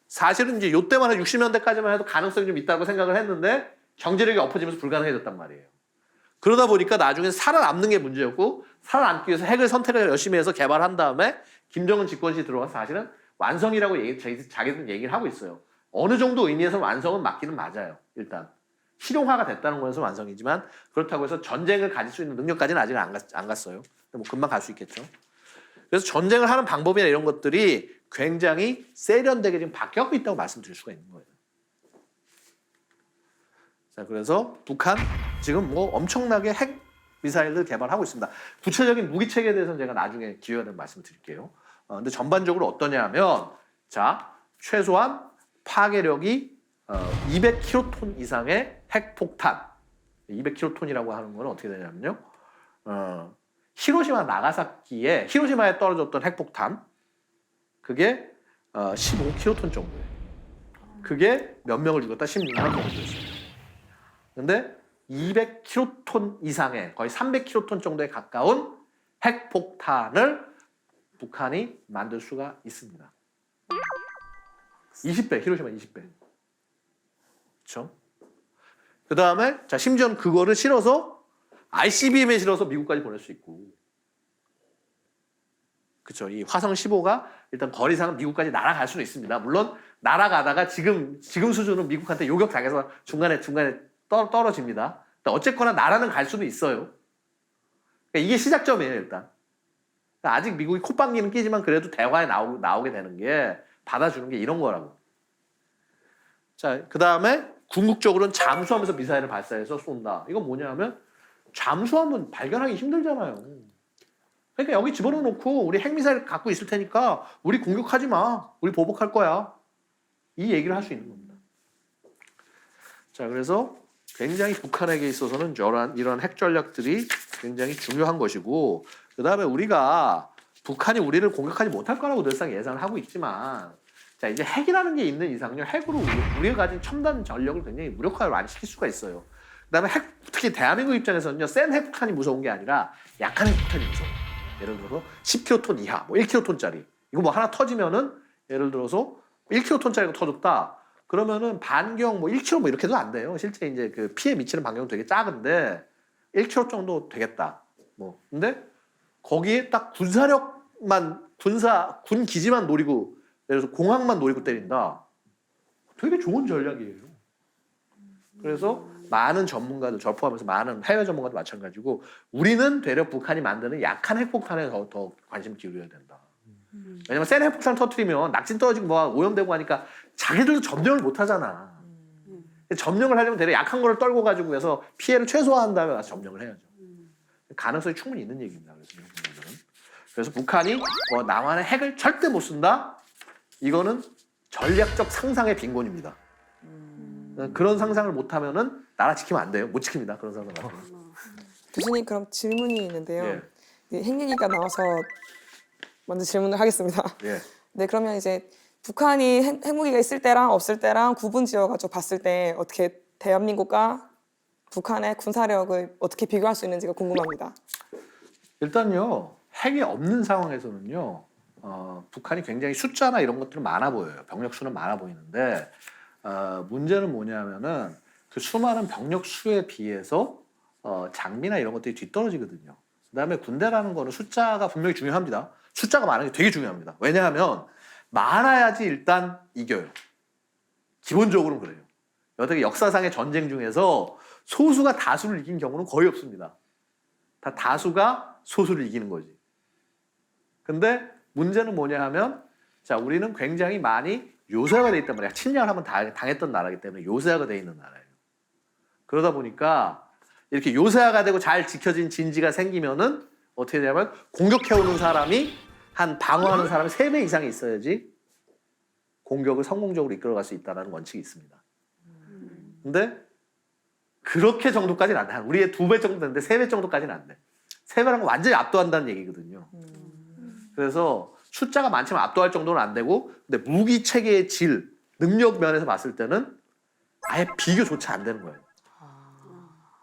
사실은 이제 요때만 해도 60년대까지만 해도 가능성이 좀 있다고 생각을 했는데 경제력이 엎어지면서 불가능해졌단 말이에요. 그러다 보니까 나중에 살아남는 게 문제였고 살아남기 위해서 핵을 선택을 열심히 해서 개발한 다음에 김정은 집권시 들어와서 사실은 완성이라고 자기들은 얘기를 하고 있어요. 어느 정도 의미에서 완성은 맞기는 맞아요. 일단 실용화가 됐다는 거에서 완성이지만 그렇다고 해서 전쟁을 가질 수 있는 능력까지는 아직 안 갔어요. 뭐 금방 갈 수 있겠죠. 그래서 전쟁을 하는 방법이나 이런 것들이 굉장히 세련되게 지금 바뀌고 있다고 말씀드릴 수가 있는 거예요. 자, 그래서 북한 지금 뭐 엄청나게 핵 미사일을 개발하고 있습니다. 구체적인 무기 체계에 대해서는 제가 나중에 기회가 되면 말씀을 드릴게요. 근데 전반적으로 어떠냐 하면 자, 최소한 파괴력이 200킬로톤 이상의 핵폭탄. 200킬로톤이라고 하는 건 어떻게 되냐면요. 히로시마 나가사키에 히로시마에 떨어졌던 핵폭탄 그게 15킬로톤 정도예요. 그게 몇 명을 죽였다? 16만 명을 죽였어요. 근데 200킬로톤 이상의 거의 300킬로톤 정도에 가까운 핵폭탄을 북한이 만들 수가 있습니다. 20배, 히로시마 20배. 그렇죠? 그 다음에 자 심지어는 그거를 실어서 ICBM에 실어서 미국까지 보낼 수 있고, 그렇죠? 이 화성 15가 일단 거리상은 미국까지 날아갈 수는 있습니다. 물론 날아가다가 지금 수준은 미국한테 요격당해서 중간에 떨어집니다. 어쨌거나 나라는 갈 수도 있어요. 그러니까 이게 시작점이에요, 일단. 그러니까 아직 미국이 콧방귀는 끼지만 그래도 대화에 나오게 되는 게 받아주는 게 이런 거라고. 자, 그 다음에 궁극적으로는 잠수하면서 미사일을 발사해서 쏜다. 이건 뭐냐면 잠수함은 발견하기 힘들잖아요. 그러니까 여기 집어넣어 놓고 우리 핵미사일 갖고 있을 테니까 우리 공격하지 마. 우리 보복할 거야. 이 얘기를 할 수 있는 겁니다. 자, 그래서 굉장히 북한에게 있어서는 이러한 핵 전략들이 굉장히 중요한 것이고, 그 다음에 우리가 북한이 우리를 공격하지 못할 거라고 늘상 예상을 하고 있지만, 자, 이제 핵이라는 게 있는 이상요, 핵으로 우리가 가진 첨단 전력을 굉장히 무력화를 많이 시킬 수가 있어요. 그 다음에 특히 대한민국 입장에서는요, 센 핵폭탄이 무서운 게 아니라 약한 핵폭탄이 무서워요. 예를 들어서 10킬로톤 이하, 뭐 1킬로톤짜리. 이거 뭐 하나 터지면은, 예를 들어서 1킬로톤짜리가 터졌다. 그러면은 반경 뭐 1km 뭐 이렇게 해도 안 돼요. 실제 이제 그 피해 미치는 반경은 되게 작은데 1km 정도 되겠다. 뭐 근데 거기에 딱 군 기지만 노리고, 예를 들어서 공항만 노리고 때린다. 되게 좋은 전략이에요. 그래서 많은 전문가들, 저 포함해서 많은 해외 전문가도 마찬가지고 우리는 되려 북한이 만드는 약한 핵폭탄에 더 관심 기울여야 된다. 왜냐면 센 핵폭탄 터뜨리면 낙진 떨어지고 뭐 오염되고 하니까 자기들도 점령을 못 하잖아. 점령을 하려면 되려 약한 거를 떨고 가지고 해서 피해를 최소화한 다음에 와서 점령을 해야죠. 가능성이 충분히 있는 얘기입니다. 그래서 북한이 뭐 남한의 핵을 절대 못 쓴다? 이거는 전략적 상상의 빈곤입니다. 그런 상상을 못 하면은 나라 지키면 안 돼요. 못 지킵니다. 그런 상상을 하면. 교수님 그럼 질문이 있는데요. 예. 이 핵얘기가 나와서 먼저 질문을 하겠습니다. 예. 네, 그러면 이제 북한이 핵무기가 있을 때랑 없을 때랑 구분 지어가지고 봤을 때 어떻게 대한민국과 북한의 군사력을 어떻게 비교할 수 있는지가 궁금합니다. 일단요, 핵이 없는 상황에서는요, 북한이 굉장히 숫자나 이런 것들은 많아 보여요. 병력 수는 많아 보이는데, 문제는 뭐냐면은 그 수많은 병력 수에 비해서 장비나 이런 것들이 뒤떨어지거든요. 그다음에 군대라는 거는 숫자가 분명히 중요합니다. 숫자가 많은 게 되게 중요합니다. 왜냐하면 많아야지 일단 이겨요. 기본적으로는 그래요. 어떻게 역사상의 전쟁 중에서 소수가 다수를 이긴 경우는 거의 없습니다. 다 다수가 소수를 이기는 거지. 근데 문제는 뭐냐 하면 자, 우리는 굉장히 많이 요새화가 돼 있단 말이야. 침략을 한번 당했던 나라이기 때문에 요새화가 돼 있는 나라예요. 그러다 보니까 이렇게 요새화가 되고 잘 지켜진 진지가 생기면은 어떻게 되냐면 공격해오는 사람이 한 방어하는 사람이 3배 이상이 있어야지 공격을 성공적으로 이끌어갈 수 있다는 원칙이 있습니다. 근데 그렇게 정도까지는 안 돼. 한 우리의 2배 정도 되는데 3배 정도까지는 안 돼. 3배라는 건 완전히 압도한다는 얘기거든요. 그래서 숫자가 많지만 압도할 정도는 안 되고 근데 무기 체계의 질, 능력 면에서 봤을 때는 아예 비교조차 안 되는 거예요.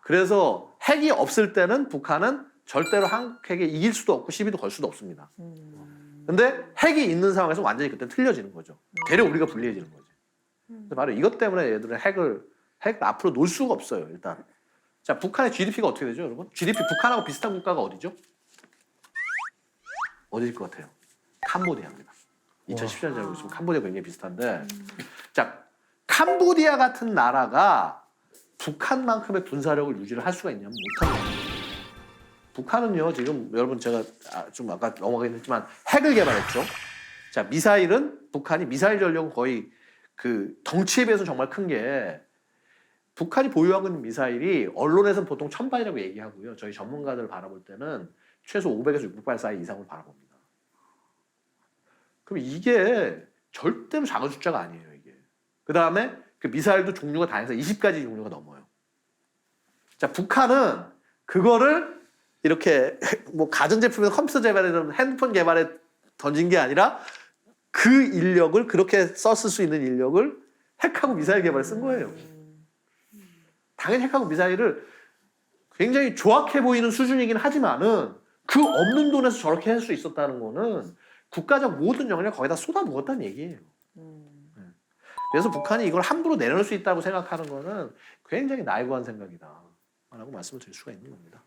그래서 핵이 없을 때는 북한은 절대로 한핵에 이길 수도 없고 시비도 걸 수도 없습니다. 근데 핵이 있는 상황에서 완전히 그때 틀려지는 거죠. 되려 우리가 불리해지는 거죠. 그래서 바로 이것 때문에 얘들은 핵을 앞으로 놓을 수가 없어요. 일단 자, 북한의 GDP가 어떻게 되죠, 여러분? GDP 북한하고 비슷한 국가가 어디죠? 어디일 것 같아요? 캄보디아입니다. 2017년 잘 알고 있으면 캄보디아 굉장히 비슷한데 자, 캄보디아 같은 나라가 북한만큼의 군사력을 유지를 할 수가 있냐면 못합니다. 북한은요, 지금 여러분 제가 좀 아까 넘어가긴 했지만 핵을 개발했죠. 자, 미사일은 북한이 미사일 전력은 거의 그 덩치에 비해서 정말 큰 게 북한이 보유하고 있는 미사일이 언론에서는 보통 1000발이라고 얘기하고요. 저희 전문가들 바라볼 때는 최소 500에서 600발 사이 이상을 바라봅니다. 그럼 이게 절대로 작은 숫자가 아니에요, 이게. 그 다음에 그 미사일도 종류가 다양해서 20가지 종류가 넘어요. 자, 북한은 그거를 이렇게 뭐 가전제품에서 컴퓨터 개발에 핸드폰 개발에 던진 게 아니라 그 인력을 그렇게 썼을 수 있는 인력을 핵하고 미사일 개발에 쓴 거예요. 당연히 핵하고 미사일을 굉장히 조악해 보이는 수준이긴 하지만은 그 없는 돈에서 저렇게 할 수 있었다는 거는 국가적 모든 역량을 거기다 쏟아 부었다는 얘기예요. 그래서 북한이 이걸 함부로 내려놓을 수 있다고 생각하는 거는 굉장히 나이브한 생각이다라고 말씀을 드릴 수가 있는 겁니다.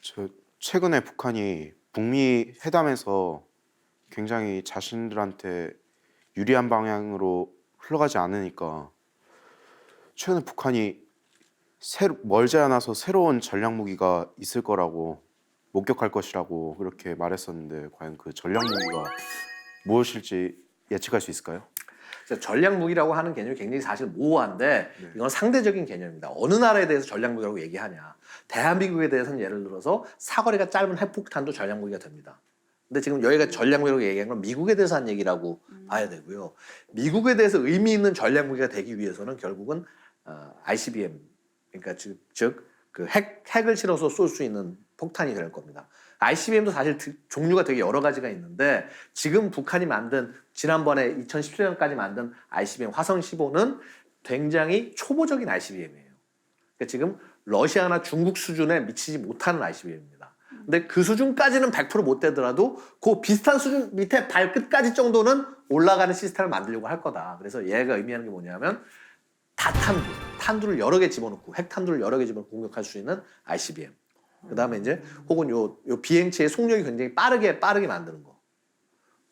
저 최근에 북한이 북미 회담에서 굉장히 자신들한테 유리한 방향으로 흘러가지 않으니까 최근에 북한이 멀지 않아서 새로운 전략 무기가 있을 거라고 목격할 것이라고 그렇게 말했었는데 과연 그 전략 무기가 무엇일지 예측할 수 있을까요? 전략 무기라고 하는 개념이 굉장히 사실 모호한데 이건 상대적인 개념입니다. 어느 나라에 대해서 전략 무기라고 얘기하냐. 대한민국에 대해서는 예를 들어서 사거리가 짧은 핵폭탄도 전략 무기가 됩니다. 근데 지금 여기가 전략 무기라고 얘기한 건 미국에 대해서 한 얘기라고 봐야 되고요. 미국에 대해서 의미 있는 전략 무기가 되기 위해서는 결국은 ICBM, 그러니까 즉 그 핵을 실어서 쏠 수 있는 폭탄이 될 겁니다. ICBM도 사실 종류가 되게 여러 가지가 있는데 지금 북한이 만든 지난번에 2017년까지 만든 ICBM 화성 15는 굉장히 초보적인 ICBM이에요. 그러니까 지금 러시아나 중국 수준에 미치지 못하는 ICBM입니다. 근데 그 수준까지는 100% 못 되더라도 그 비슷한 수준 밑에 발끝까지 정도는 올라가는 시스템을 만들려고 할 거다. 그래서 얘가 의미하는 게 뭐냐면 탄두를 여러 개 집어넣고 핵탄두를 여러 개 집어넣고 공격할 수 있는 ICBM. 그 다음에 이제 혹은 요 비행체의 속력이 굉장히 빠르게 만드는 거.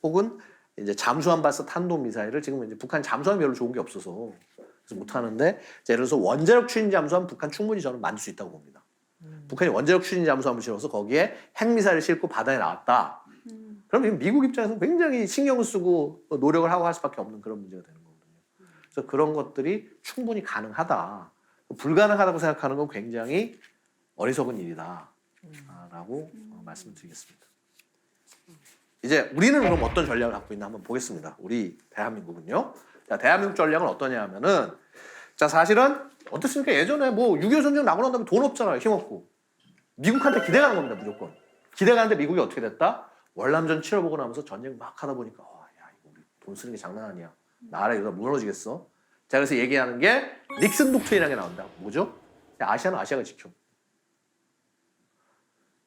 혹은 이제 잠수함 발사 탄도 미사일을 지금 이제 북한 잠수함이 별로 좋은 게 없어서 그래서 못 하는데 예를 들어서 원자력 추진 잠수함 북한 충분히 저는 만들 수 있다고 봅니다. 북한이 원자력 추진 잠수함을 실어서 거기에 핵 미사일을 싣고 바다에 나왔다. 그럼 미국 입장에서 굉장히 신경을 쓰고 노력을 하고 할 수밖에 없는 그런 문제가 되는 거거든요. 그래서 그런 것들이 충분히 가능하다. 불가능하다고 생각하는 건 굉장히 어리석은 일이다라고 말씀을 드리겠습니다. 이제 우리는 그럼 어떤 전략을 갖고 있나 한번 보겠습니다. 우리 대한민국은요. 자, 대한민국 전략은 어떠냐 하면은 자, 사실은 어떻습니까? 예전에 뭐 6.25 전쟁 나고 난 다음에 돈 없잖아요. 힘없고. 미국한테 기대가는 겁니다, 무조건. 기대가는데 미국이 어떻게 됐다? 월남전 치러보고 나면서 전쟁 막 하다 보니까 야 이거 우리 돈 쓰는 게 장난 아니야. 나라 이러다 무너지겠어. 자 그래서 얘기하는 게 닉슨 독트린이라는 게 나온다. 뭐죠? 야, 아시아는 아시아가 지켜.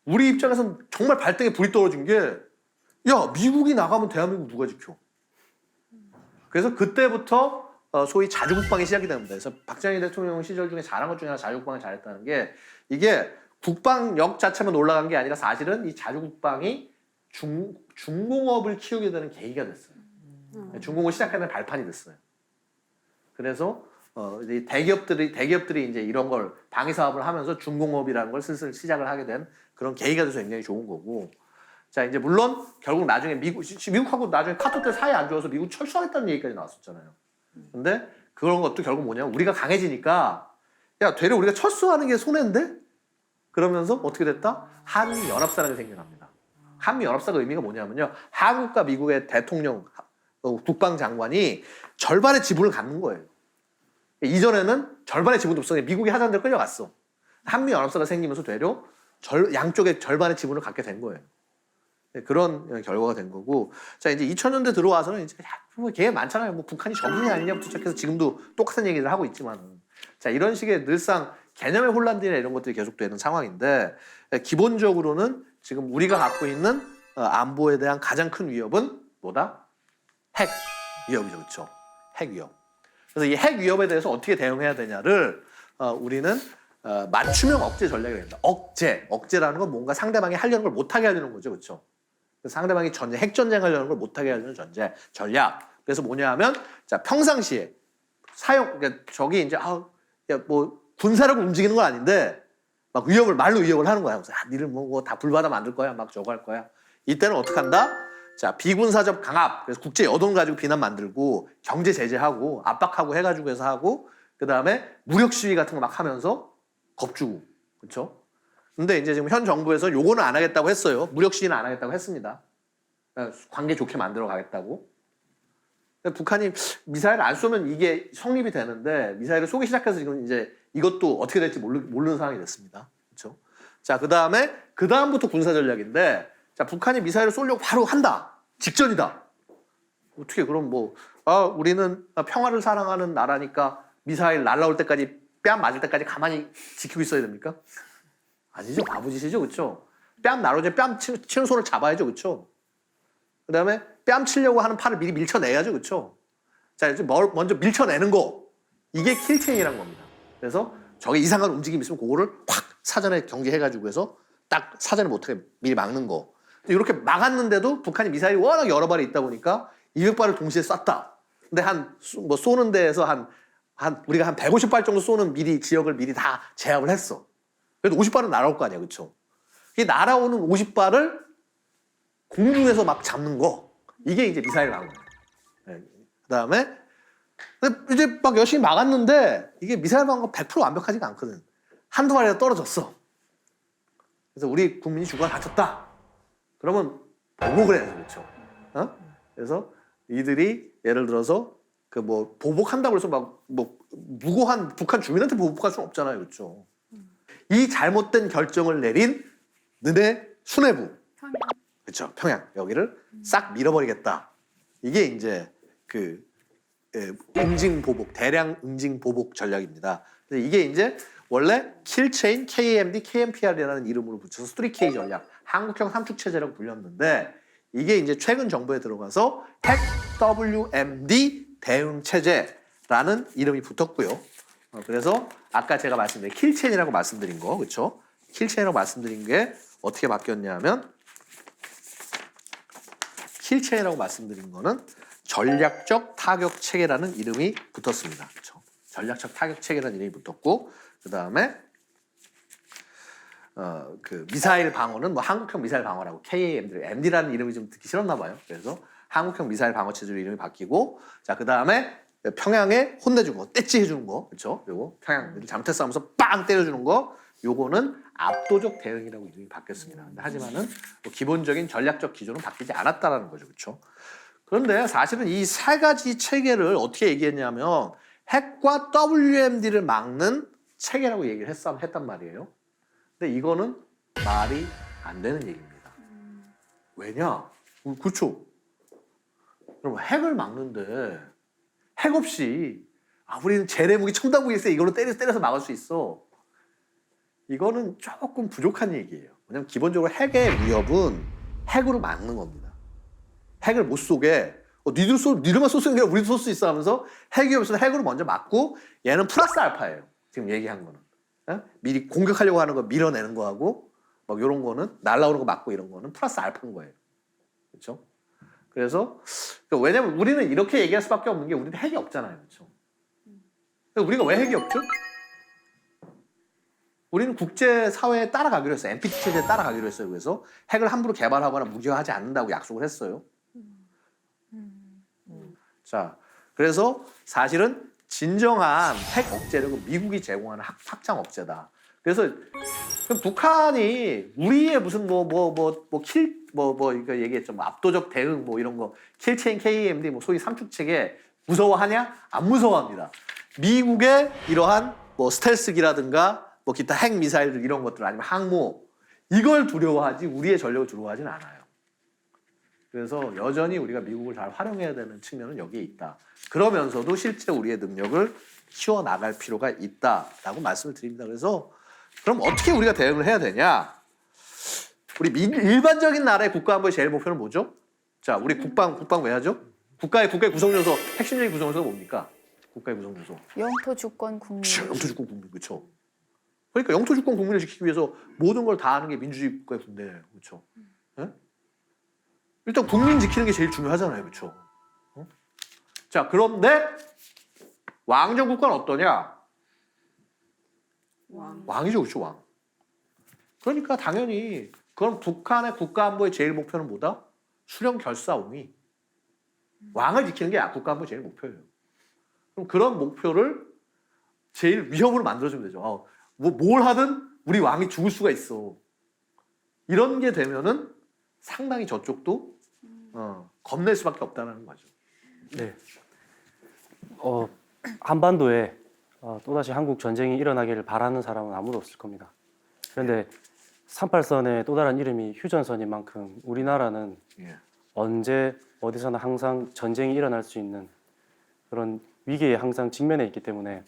우리 입장에서는 정말 발등에 불이 떨어진 게 야 미국이 나가면 대한민국 누가 지켜? 그래서 그때부터 소위 자주국방이 시작이 됩니다. 그래서 박정희 대통령 시절 중에 잘한 것 중에 하나 자주국방을 잘했다는 게 이게 국방력 자체만 올라간 게 아니라 사실은 이 자주국방이 중공업을 키우게 되는 계기가 됐어요. 중공업 시작하는 발판이 됐어요. 그래서 이제 대기업들이 이제 이런 걸 방위 사업을 하면서 중공업이라는 걸 슬슬 시작을 하게 된 그런 계기가 돼서 굉장히 좋은 거고. 자 이제 물론 결국 나중에 미국하고 나중에 카토 때 사이 안 좋아서 미국 철수하겠다는 얘기까지 나왔었잖아요. 근데 그런 것도 결국 뭐냐면 우리가 강해지니까 야 되려 우리가 철수하는 게 손해인데? 그러면서 어떻게 됐다? 한미연합사라는 게 생겨납니다. 한미연합사가 의미가 뭐냐면요. 한국과 미국의 대통령, 국방장관이 절반의 지분을 갖는 거예요. 이전에는 절반의 지분도 없었는데 미국이 하자는 대로 끌려갔어. 한미연합사가 생기면서 되려 양쪽의 절반의 지분을 갖게 된 거예요. 그런 결과가 된 거고. 자, 이제 2000년대 들어와서는 이제 뭐 개 많잖아요. 뭐 북한이 적이냐 아니냐부터 시작해서 지금도 똑같은 얘기를 하고 있지만. 자, 이런 식의 늘상 개념의 혼란들이나 이런 것들이 계속되는 상황인데 기본적으로는 지금 우리가 갖고 있는 안보에 대한 가장 큰 위협은 뭐다? 핵 위협이죠. 그렇죠? 핵 위협. 그래서 이 핵 위협에 대해서 어떻게 대응해야 되냐를 우리는 맞춤형 억제 전략이라고 합니다. 억제라는 건 뭔가 상대방이 하려는 걸 못하게 하려는 거죠. 그렇죠? 상대방이 핵전쟁 하려는 걸 못하게 하려는 전략. 그래서 뭐냐 하면 자 평상시에 그러니까 저기 이제 뭐 군사력을 움직이는 건 아닌데 막 말로 위협을 하는 거야. 그래서 니를 뭐 다 불바다 만들 거야. 막 저거 할 거야. 이때는 어떻게 한다? 자 비군사적 강압. 그래서 국제 여론 가지고 비난 만들고 경제 제재하고 압박하고 해가지고 해서 하고 그 다음에 무력 시위 같은 거 막 하면서 겁주고 그렇죠? 근데 이제 지금 현 정부에서 요거는 안 하겠다고 했어요. 무력 시위는 안 하겠다고 했습니다. 관계 좋게 만들어 가겠다고. 북한이 미사일 안 쏘면 이게 성립이 되는데 미사일을 쏘기 시작해서 지금 이제 이것도 어떻게 될지 모르는 상황이 됐습니다. 그렇죠? 자, 그다음부터 군사 전략인데 자, 북한이 미사일을 쏘려고 바로 한다. 직전이다. 어떻게 그럼 우리는 평화를 사랑하는 나라니까 미사일 날라올 때까지 뺨 맞을 때까지 가만히 지키고 있어야 됩니까? 아니죠. 바보짓이죠. 그렇죠? 뺨 날아올 때 뺨 치는 손을 잡아야죠. 그렇죠? 그다음에 뺨 치려고 하는 팔을 미리 밀쳐내야죠. 그렇죠? 자, 이제 먼저 밀쳐내는 거. 이게 킬체인이란 겁니다. 그래서 저게 이상한 움직임이 있으면 그거를 확 사전에 경계해가지고 해서 딱 사전에 못하게 미리 막는 거. 이렇게 막았는데도 북한이 미사일이 워낙 여러 발이 있다 보니까 200발을 동시에 쐈다. 근데 쏘는 데에서 우리가 한 150발 정도 쏘는 지역을 미리 다 제압을 했어. 그래도 50발은 날아올 거 아니야. 그렇죠? 이 날아오는 50발을 공중에서 막 잡는 거. 이게 이제 미사일 방어. 네. 그다음에 이제 막 열심히 막았는데 이게 미사일 방어가 100% 완벽하지가 않거든. 한두 발이라도 떨어졌어. 그래서 우리 국민이 죽어나 다쳤다. 그러면 보복을 해야죠. 그렇죠? 그래서 이들이 예를 들어서 보복한다고 해서 무고한 북한 주민한테 보복할 수는 없잖아요. 그렇죠? 이 잘못된 결정을 내린 너네 수뇌부. 그렇죠. 평양. 여기를 싹 밀어버리겠다. 이게 이제 응징보복, 대량 응징보복 전략입니다. 그래서 이게 이제 원래 킬체인, KAMD, KMPR이라는 이름으로 붙여서 3K 전략, 한국형 삼축체제라고 불렸는데 이게 이제 최근 정부에 들어가서 핵 WMD 대응체제라는 이름이 붙었고요. 그래서 아까 제가 말씀드린 킬체인이라고 말씀드린 거, 그렇죠? 킬체인이라고 말씀드린 게 어떻게 바뀌었냐면 킬체인이라고 말씀드린 거는 전략적 타격 체계라는 이름이 붙었습니다. 그렇죠? 전략적 타격 체계라는 이름이 붙었고 그 다음에 미사일 방어는 한국형 미사일 방어라고 KAMD라는 이름이 좀 듣기 싫었나 봐요. 그래서 한국형 미사일 방어 체제로 이름이 바뀌고 자 그 다음에 평양에 혼내주는 거, 떼찌 해주는 거, 그렇죠? 요거 평양 잘못했어 하면서 빵 때려주는 거, 요거는 압도적 대응이라고 이름이 바뀌었습니다. 하지만은 기본적인 전략적 기조는 바뀌지 않았다라는 거죠, 그렇죠? 그런데 사실은 이 세 가지 체계를 어떻게 얘기했냐면 핵과 WMD를 막는 체계라고 얘기를 했단 말이에요. 근데 이거는 말이 안 되는 얘기입니다. 왜냐? 그렇죠. 그럼 핵을 막는데 핵 없이 우리는 재래무기 첨단무기 있어 이걸로 때려서 막을 수 있어. 이거는 조금 부족한 얘기예요. 왜냐면 기본적으로 핵의 위협은 핵으로 막는 겁니다. 핵을 못 쏘게 니들만 쏠 수 있는 게 아니라 우리도 쏠 수 있어 하면서 핵 위협에서 핵으로 먼저 막고 얘는 플러스 알파예요. 지금 얘기한 거는. 미리 공격하려고 하는 거 밀어내는 거하고 막 이런 거는 날라오는 거 막고 이런 거는 플러스 알파인 거예요. 그렇죠? 그래서 왜냐면 우리는 이렇게 얘기할 수밖에 없는 게 우리는 핵이 없잖아요. 그렇죠? 우리가 왜 핵이 없죠? 우리는 국제사회에 따라가기로 했어요. NPT 체제에 따라가기로 했어요. 그래서 핵을 함부로 개발하거나 무기화하지 않는다고 약속을 했어요. 자, 그래서 사실은 진정한 핵 억제력은 미국이 제공하는 확장 억제다. 그래서 북한이 우리의 무슨 이거 얘기했죠. 압도적 대응 이런 거 킬체인 KMD 소위 삼축 체계 무서워하냐? 안 무서워합니다. 미국의 이러한 스텔스기라든가 기타 핵 미사일들 이런 것들 아니면 항모 이걸 두려워하지 우리의 전력을 두려워하지는 않아요. 그래서 여전히 우리가 미국을 잘 활용해야 되는 측면은 여기에 있다. 그러면서도 실제 우리의 능력을 키워나갈 필요가 있다라고 말씀을 드립니다. 그래서 그럼 어떻게 우리가 대응을 해야 되냐? 우리 일반적인 나라의 국가안보의 제일 목표는 뭐죠? 자, 우리 국방 왜 하죠? 국가의 구성 요소, 핵심적인 구성 요소가 뭡니까? 국가의 구성 요소. 영토 주권 국민. 영토 주권 국민, 그렇죠? 그러니까 영토 주권 국민을 지키기 위해서 모든 걸 다 하는 게 민주주의 국가의 군대예요, 그렇죠? 네? 일단 국민 지키는 게 제일 중요하잖아요, 그렇죠? 자, 그런데 왕정 국가는 어떠냐? 왕이죠, 그렇죠, 왕. 그러니까 당연히 그럼 북한의 국가안보의 제일 목표는 뭐다? 수령 결사옹위. 왕을 지키는 게 국가안보의 제일 목표예요. 그럼 그런 목표를 제일 위협으로 만들어주면 되죠. 뭘 하든 우리 왕이 죽을 수가 있어. 이런 게 되면은 상당히 저쪽도 겁낼 수밖에 없다는 거죠. 네. 한반도에 또다시 한국 전쟁이 일어나기를 바라는 사람은 아무도 없을 겁니다. 그런데 38선의 또 다른 이름이 휴전선인 만큼 우리나라는 예. 언제 어디서나 항상 전쟁이 일어날 수 있는 그런 위기에 항상 직면해 있기 때문에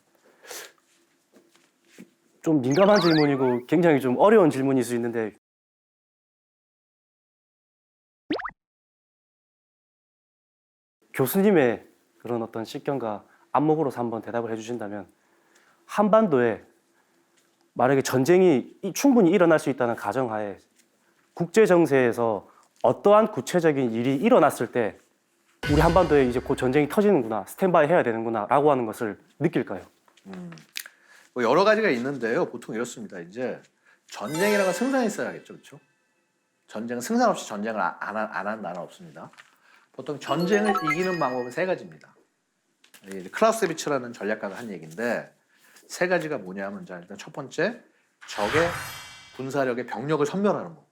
좀 민감한 질문이고 굉장히 좀 어려운 질문일 수 있는데 교수님의 그런 어떤 식견과 안목으로서 한번 대답을 해주신다면 한반도에 만약에 전쟁이 충분히 일어날 수 있다는 가정하에 국제 정세에서 어떠한 구체적인 일이 일어났을 때 우리 한반도에 이제 곧 전쟁이 터지는구나, 스탠바이 해야 되는구나라고 하는 것을 느낄까요? 여러 가지가 있는데요. 보통 이렇습니다. 이제 전쟁이라는 건 승산이 있어야겠죠, 그렇죠? 전쟁은 승산 없이 전쟁을 안 하는 나라는 없습니다. 보통 전쟁을 이기는 방법은 세 가지입니다. 클라우세비츠라는 전략가가 한 얘기인데 세 가지가 뭐냐면 일단 첫 번째 적의 군사력의 병력을 섬멸하는 거.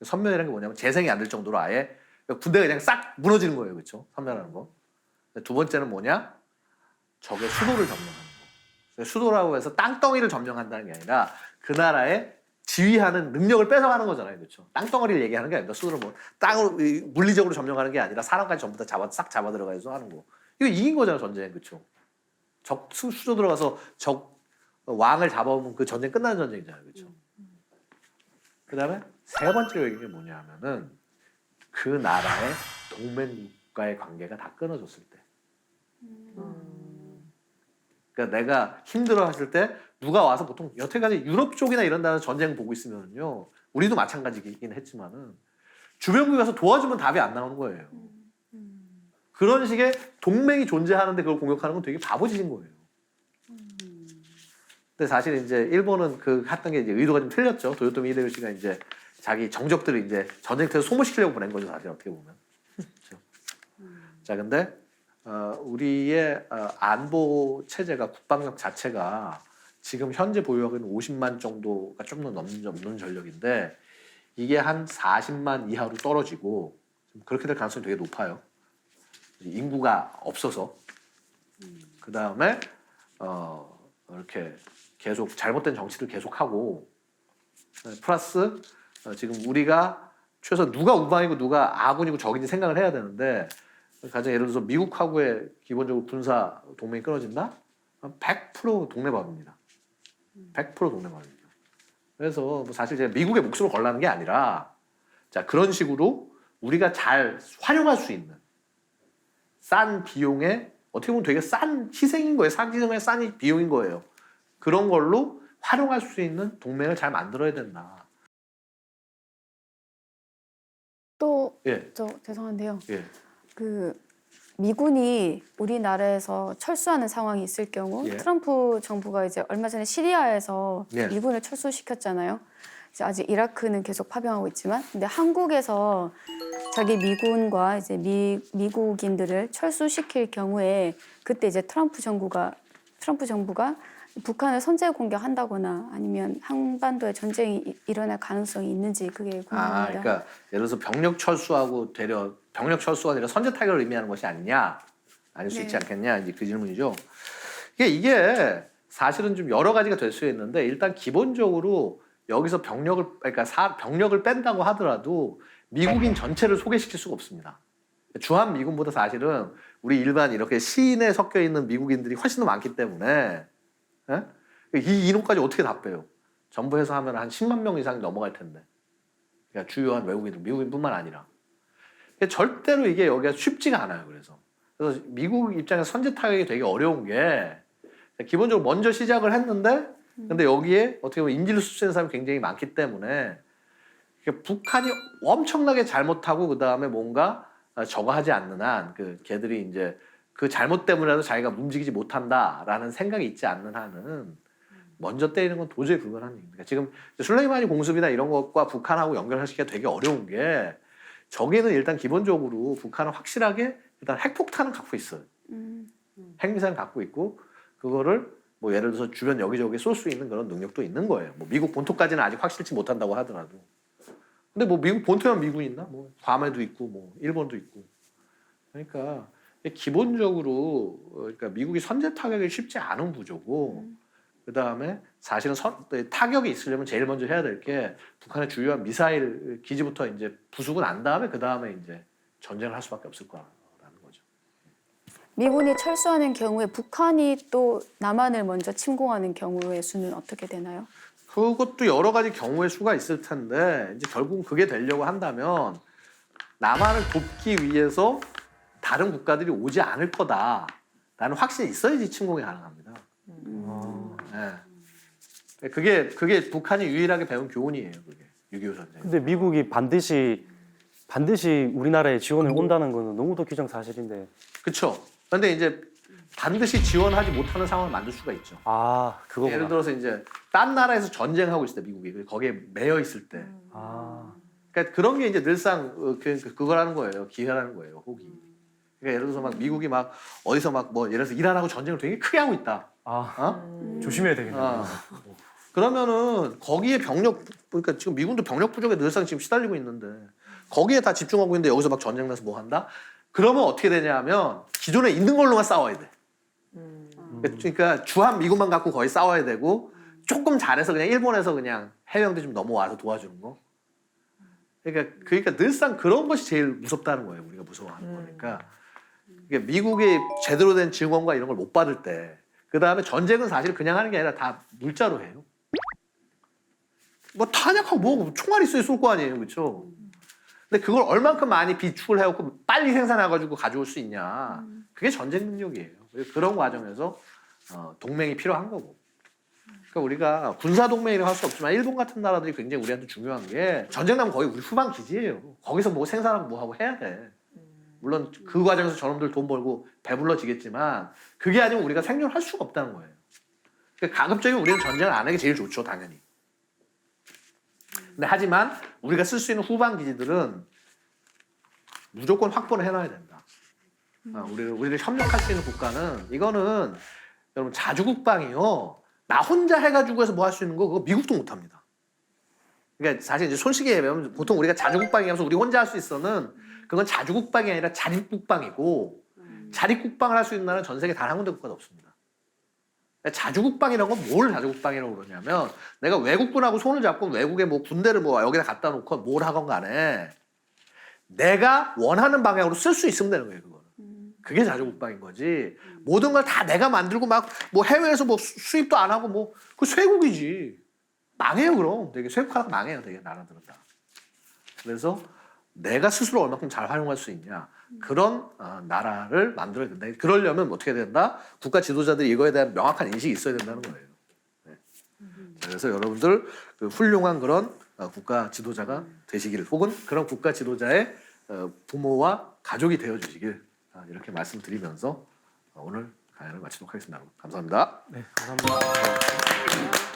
섬멸이라는 게 뭐냐면 재생이 안 될 정도로 아예 군대가 그냥 싹 무너지는 거예요, 그렇죠? 섬멸하는 거. 두 번째는 뭐냐? 적의 수도를 점령하는 거. 수도라고 해서 땅덩이를 점령한다는 게 아니라 그 나라의 지휘하는 능력을 뺏어가는 거잖아요, 그렇죠? 땅덩어리를 얘기하는 게 아닙니다. 수도를 땅으로 물리적으로 점령하는 게 아니라 사람까지 전부 다 싹 잡아 들어가서 하는 거. 이거 이긴 거잖아요, 전쟁, 그렇죠? 적 수도 들어가서 적 왕을 잡아오면 그 전쟁 끝나는 전쟁이잖아요, 그렇죠? 그다음에 세 번째로 얘기한 게 뭐냐면은 그 나라의 동맹국가의 관계가 다 끊어졌을 때. 그러니까 내가 힘들어했을 때 누가 와서 보통 여태까지 유럽 쪽이나 이런 데서 전쟁 보고 있으면요, 우리도 마찬가지긴 했지만은 주변국이 가서 도와주면 답이 안 나오는 거예요. 그런 식의 동맹이 존재하는데 그걸 공격하는 건 되게 바보짓인 거예요. 근데 사실 이제 일본은 그 했던 게 이제 의도가 좀 틀렸죠. 도요토미 히데요시가 이제 자기 정적들을 이제 전쟁터에서 소모시키려고 보낸 거죠, 사실 어떻게 보면. 그렇죠? 자, 근데 우리의 안보 체제가 국방력 자체가 지금 현재 보유하고 있는 50만 정도가 좀 더 넘는 전력인데 이게 한 40만 이하로 떨어지고 그렇게 될 가능성이 되게 높아요. 인구가 없어서. 그 다음에 이렇게 계속 잘못된 정치를 계속하고 플러스 지금 우리가 최소 누가 우방이고 누가 아군이고 적인지 생각을 해야 되는데 가령 예를 들어서 미국하고의 기본적으로 군사 동맹이 끊어진다? 100% 동네밥입니다. 100% 동네밥입니다. 그래서 뭐 사실 제가 미국의 목숨을 걸라는 게 아니라 자 그런 식으로 우리가 잘 활용할 수 있는 싼 비용에 어떻게 보면 되게 싼 희생인 거예요. 싼 희생의 싼 비용인 거예요. 그런 걸로 활용할 수 있는 동맹을 잘 만들어야 된다. 또 예, 저 죄송한데요. 예, 그 미군이 우리나라에서 철수하는 상황이 있을 경우 예. 트럼프 정부가 이제 얼마 전에 시리아에서 예. 미군을 철수시켰잖아요. 이제 아직 이라크는 계속 파병하고 있지만, 근데 한국에서 자기 미군과 이제 미국인들을 철수시킬 경우에 그때 이제 트럼프 정부가 북한을 선제 공격한다거나 아니면 한반도에 전쟁이 일어날 가능성이 있는지 그게 궁금합니다. 그러니까 예를 들어서 병력 철수하고 되려 병력 철수가 되려 선제 타격을 의미하는 것이 아니냐, 아닐 수 네. 있지 않겠냐 이제 그 질문이죠. 이게 사실은 좀 여러 가지가 될 수 있는데 일단 기본적으로 여기서 병력을 뺀다고 하더라도 미국인 전체를 소개시킬 수가 없습니다. 주한 미군보다 사실은 우리 일반 이렇게 시인에 섞여 있는 미국인들이 훨씬 더 많기 때문에 예? 이 인원까지 어떻게 다 빼요? 전부 해서 하면 한 10만 명 이상이 넘어갈 텐데. 그러니까 주요한 외국인들, 미국인뿐만 아니라. 절대로 이게 여기가 쉽지가 않아요. 그래서 미국 입장에서 선제 타격이 되게 어려운 게 기본적으로 먼저 시작을 했는데 근데 여기에 어떻게 보면 인지를 흡수하는 사람이 굉장히 많기 때문에 북한이 엄청나게 잘못하고 그 다음에 뭔가 저거 하지 않는 한 걔들이 이제 그 잘못 때문에라도 자기가 움직이지 못한다라는 생각이 있지 않는 한은 먼저 때리는 건 도저히 불가능한 얘기입니다. 지금 술레이마니 공습이나 이런 것과 북한하고 연결하시기가 되게 어려운 게 저기는 일단 기본적으로 북한은 확실하게 일단 핵폭탄은 갖고 있어요. 핵미사일 갖고 있고 그거를 뭐 예를 들어서 주변 여기저기 쏠 수 있는 그런 능력도 있는 거예요. 뭐 미국 본토까지는 아직 확실치 못한다고 하더라도. 근데 뭐 미국 본토에만 미군이 있나? 뭐 괌에도 있고 뭐 일본도 있고. 그러니까 기본적으로 그러니까 미국이 선제 타격이 쉽지 않은 구조고 그 다음에 사실은 타격이 있으려면 제일 먼저 해야 될 게 북한의 주요한 미사일 기지부터 이제 부수고 난 다음에 그 다음에 이제 전쟁을 할 수밖에 없을 거라는 거죠. 미군이 철수하는 경우에 북한이 또 남한을 먼저 침공하는 경우의 수는 어떻게 되나요? 그것도 여러 가지 경우의 수가 있을 텐데 이제 결국은 그게 되려고 한다면 남한을 돕기 위해서 다른 국가들이 오지 않을 거다라는 확신이 있어야지 침공이 가능합니다. 네. 그게 북한이 유일하게 배운 교훈이에요. 그게 6.25 전쟁. 근데 미국이 반드시 우리나라에 지원을 온다는 거는 너무도 기정사실인데. 그렇죠. 근데 이제 반드시 지원하지 못하는 상황을 만들 수가 있죠. 아, 그거구나. 예를 들어서 이제 딴 나라에서 전쟁하고 있을 때 미국이 거기에 매여 있을 때. 아, 그러니까 그런 게 이제 늘상 그거라는 거예요. 기회라는 거예요. 혹이. 그러니까 예를 들어서 막 미국이 막 어디서 막 뭐 예를 들어서 이란하고 전쟁을 되게 크게 하고 있다. 조심해야 되겠네요. 그러면은 거기에 그러니까 지금 미군도 병력 부족에 늘상 지금 시달리고 있는데 거기에 다 집중하고 있는데 여기서 막 전쟁 나서 뭐 한다? 그러면 어떻게 되냐면 기존에 있는 걸로만 싸워야 돼. 그러니까 주한 미군만 갖고 거의 싸워야 되고 조금 잘해서 그냥 일본에서 그냥 해병대 좀 넘어와서 도와주는 거. 그러니까 늘상 그런 것이 제일 무섭다는 거예요. 우리가 무서워하는 거니까. 그러니까 미국이 제대로 된 지원과 이런 걸 못 받을 때, 그 다음에 전쟁은 사실 그냥 하는 게 아니라 다 물자로 해요. 뭐 탄약하고 뭐 총알 있어야 쏠 거 아니에요, 그렇죠? 근데 그걸 얼만큼 많이 비축을 해갖고 빨리 생산해가지고 가져올 수 있냐, 그게 전쟁 능력이에요. 그런 과정에서 동맹이 필요한 거고. 그러니까 우리가 군사 동맹이라고 할 수 없지만 일본 같은 나라들이 굉장히 우리한테 중요한 게 전쟁 나면 거의 우리 후방 기지예요. 거기서 뭐 생산하고 뭐 하고 해야 돼. 물론 그 과정에서 저놈들 돈 벌고 배불러지겠지만 그게 아니면 우리가 생존할 수가 없다는 거예요. 그러니까 가급적이면 우리는 전쟁을 안 하는 게 제일 좋죠, 당연히. 근데 하지만 우리가 쓸 수 있는 후방 기지들은 무조건 확보를 해놔야 된다. 우리를 협력할 수 있는 국가는 이거는 여러분 자주국방이요. 나 혼자 해가지고 해서 뭐 할 수 있는 거 그거 미국도 못합니다. 그러니까 사실 이제 손쉽게 얘기하면 보통 우리가 자주국방이라면서 우리 혼자 할 수 있어는 그건 자주국방이 아니라 자립국방이고 자립국방을 할 수 있는 나라는 전 세계 단 한 군데 국가도 없습니다. 자주국방이라는 건 뭘 자주국방이라고 그러냐면 내가 외국군하고 손을 잡고 외국에 뭐 군대를 뭐 여기다 갖다 놓고 뭘 하건 간에 내가 원하는 방향으로 쓸 수 있으면 되는 거예요, 그거는. 그게 자주국방인 거지. 모든 걸 다 내가 만들고 막 뭐 해외에서 뭐 수입도 안 하고 뭐 그 쇠국이지. 망해요, 그럼. 되게 쇠국하다가 망해요, 되게 나라들은 다. 그래서 내가 스스로 얼마큼 잘 활용할 수 있냐. 그런 나라를 만들어야 된다. 그러려면 어떻게 해야 된다? 국가 지도자들이 이거에 대한 명확한 인식이 있어야 된다는 거예요. 네. 자, 그래서 여러분들 그 훌륭한 그런 국가 지도자가 되시기를 혹은 그런 국가 지도자의 부모와 가족이 되어주시길 이렇게 말씀드리면서 오늘 강연을 마치도록 하겠습니다. 감사합니다. 네, 감사합니다.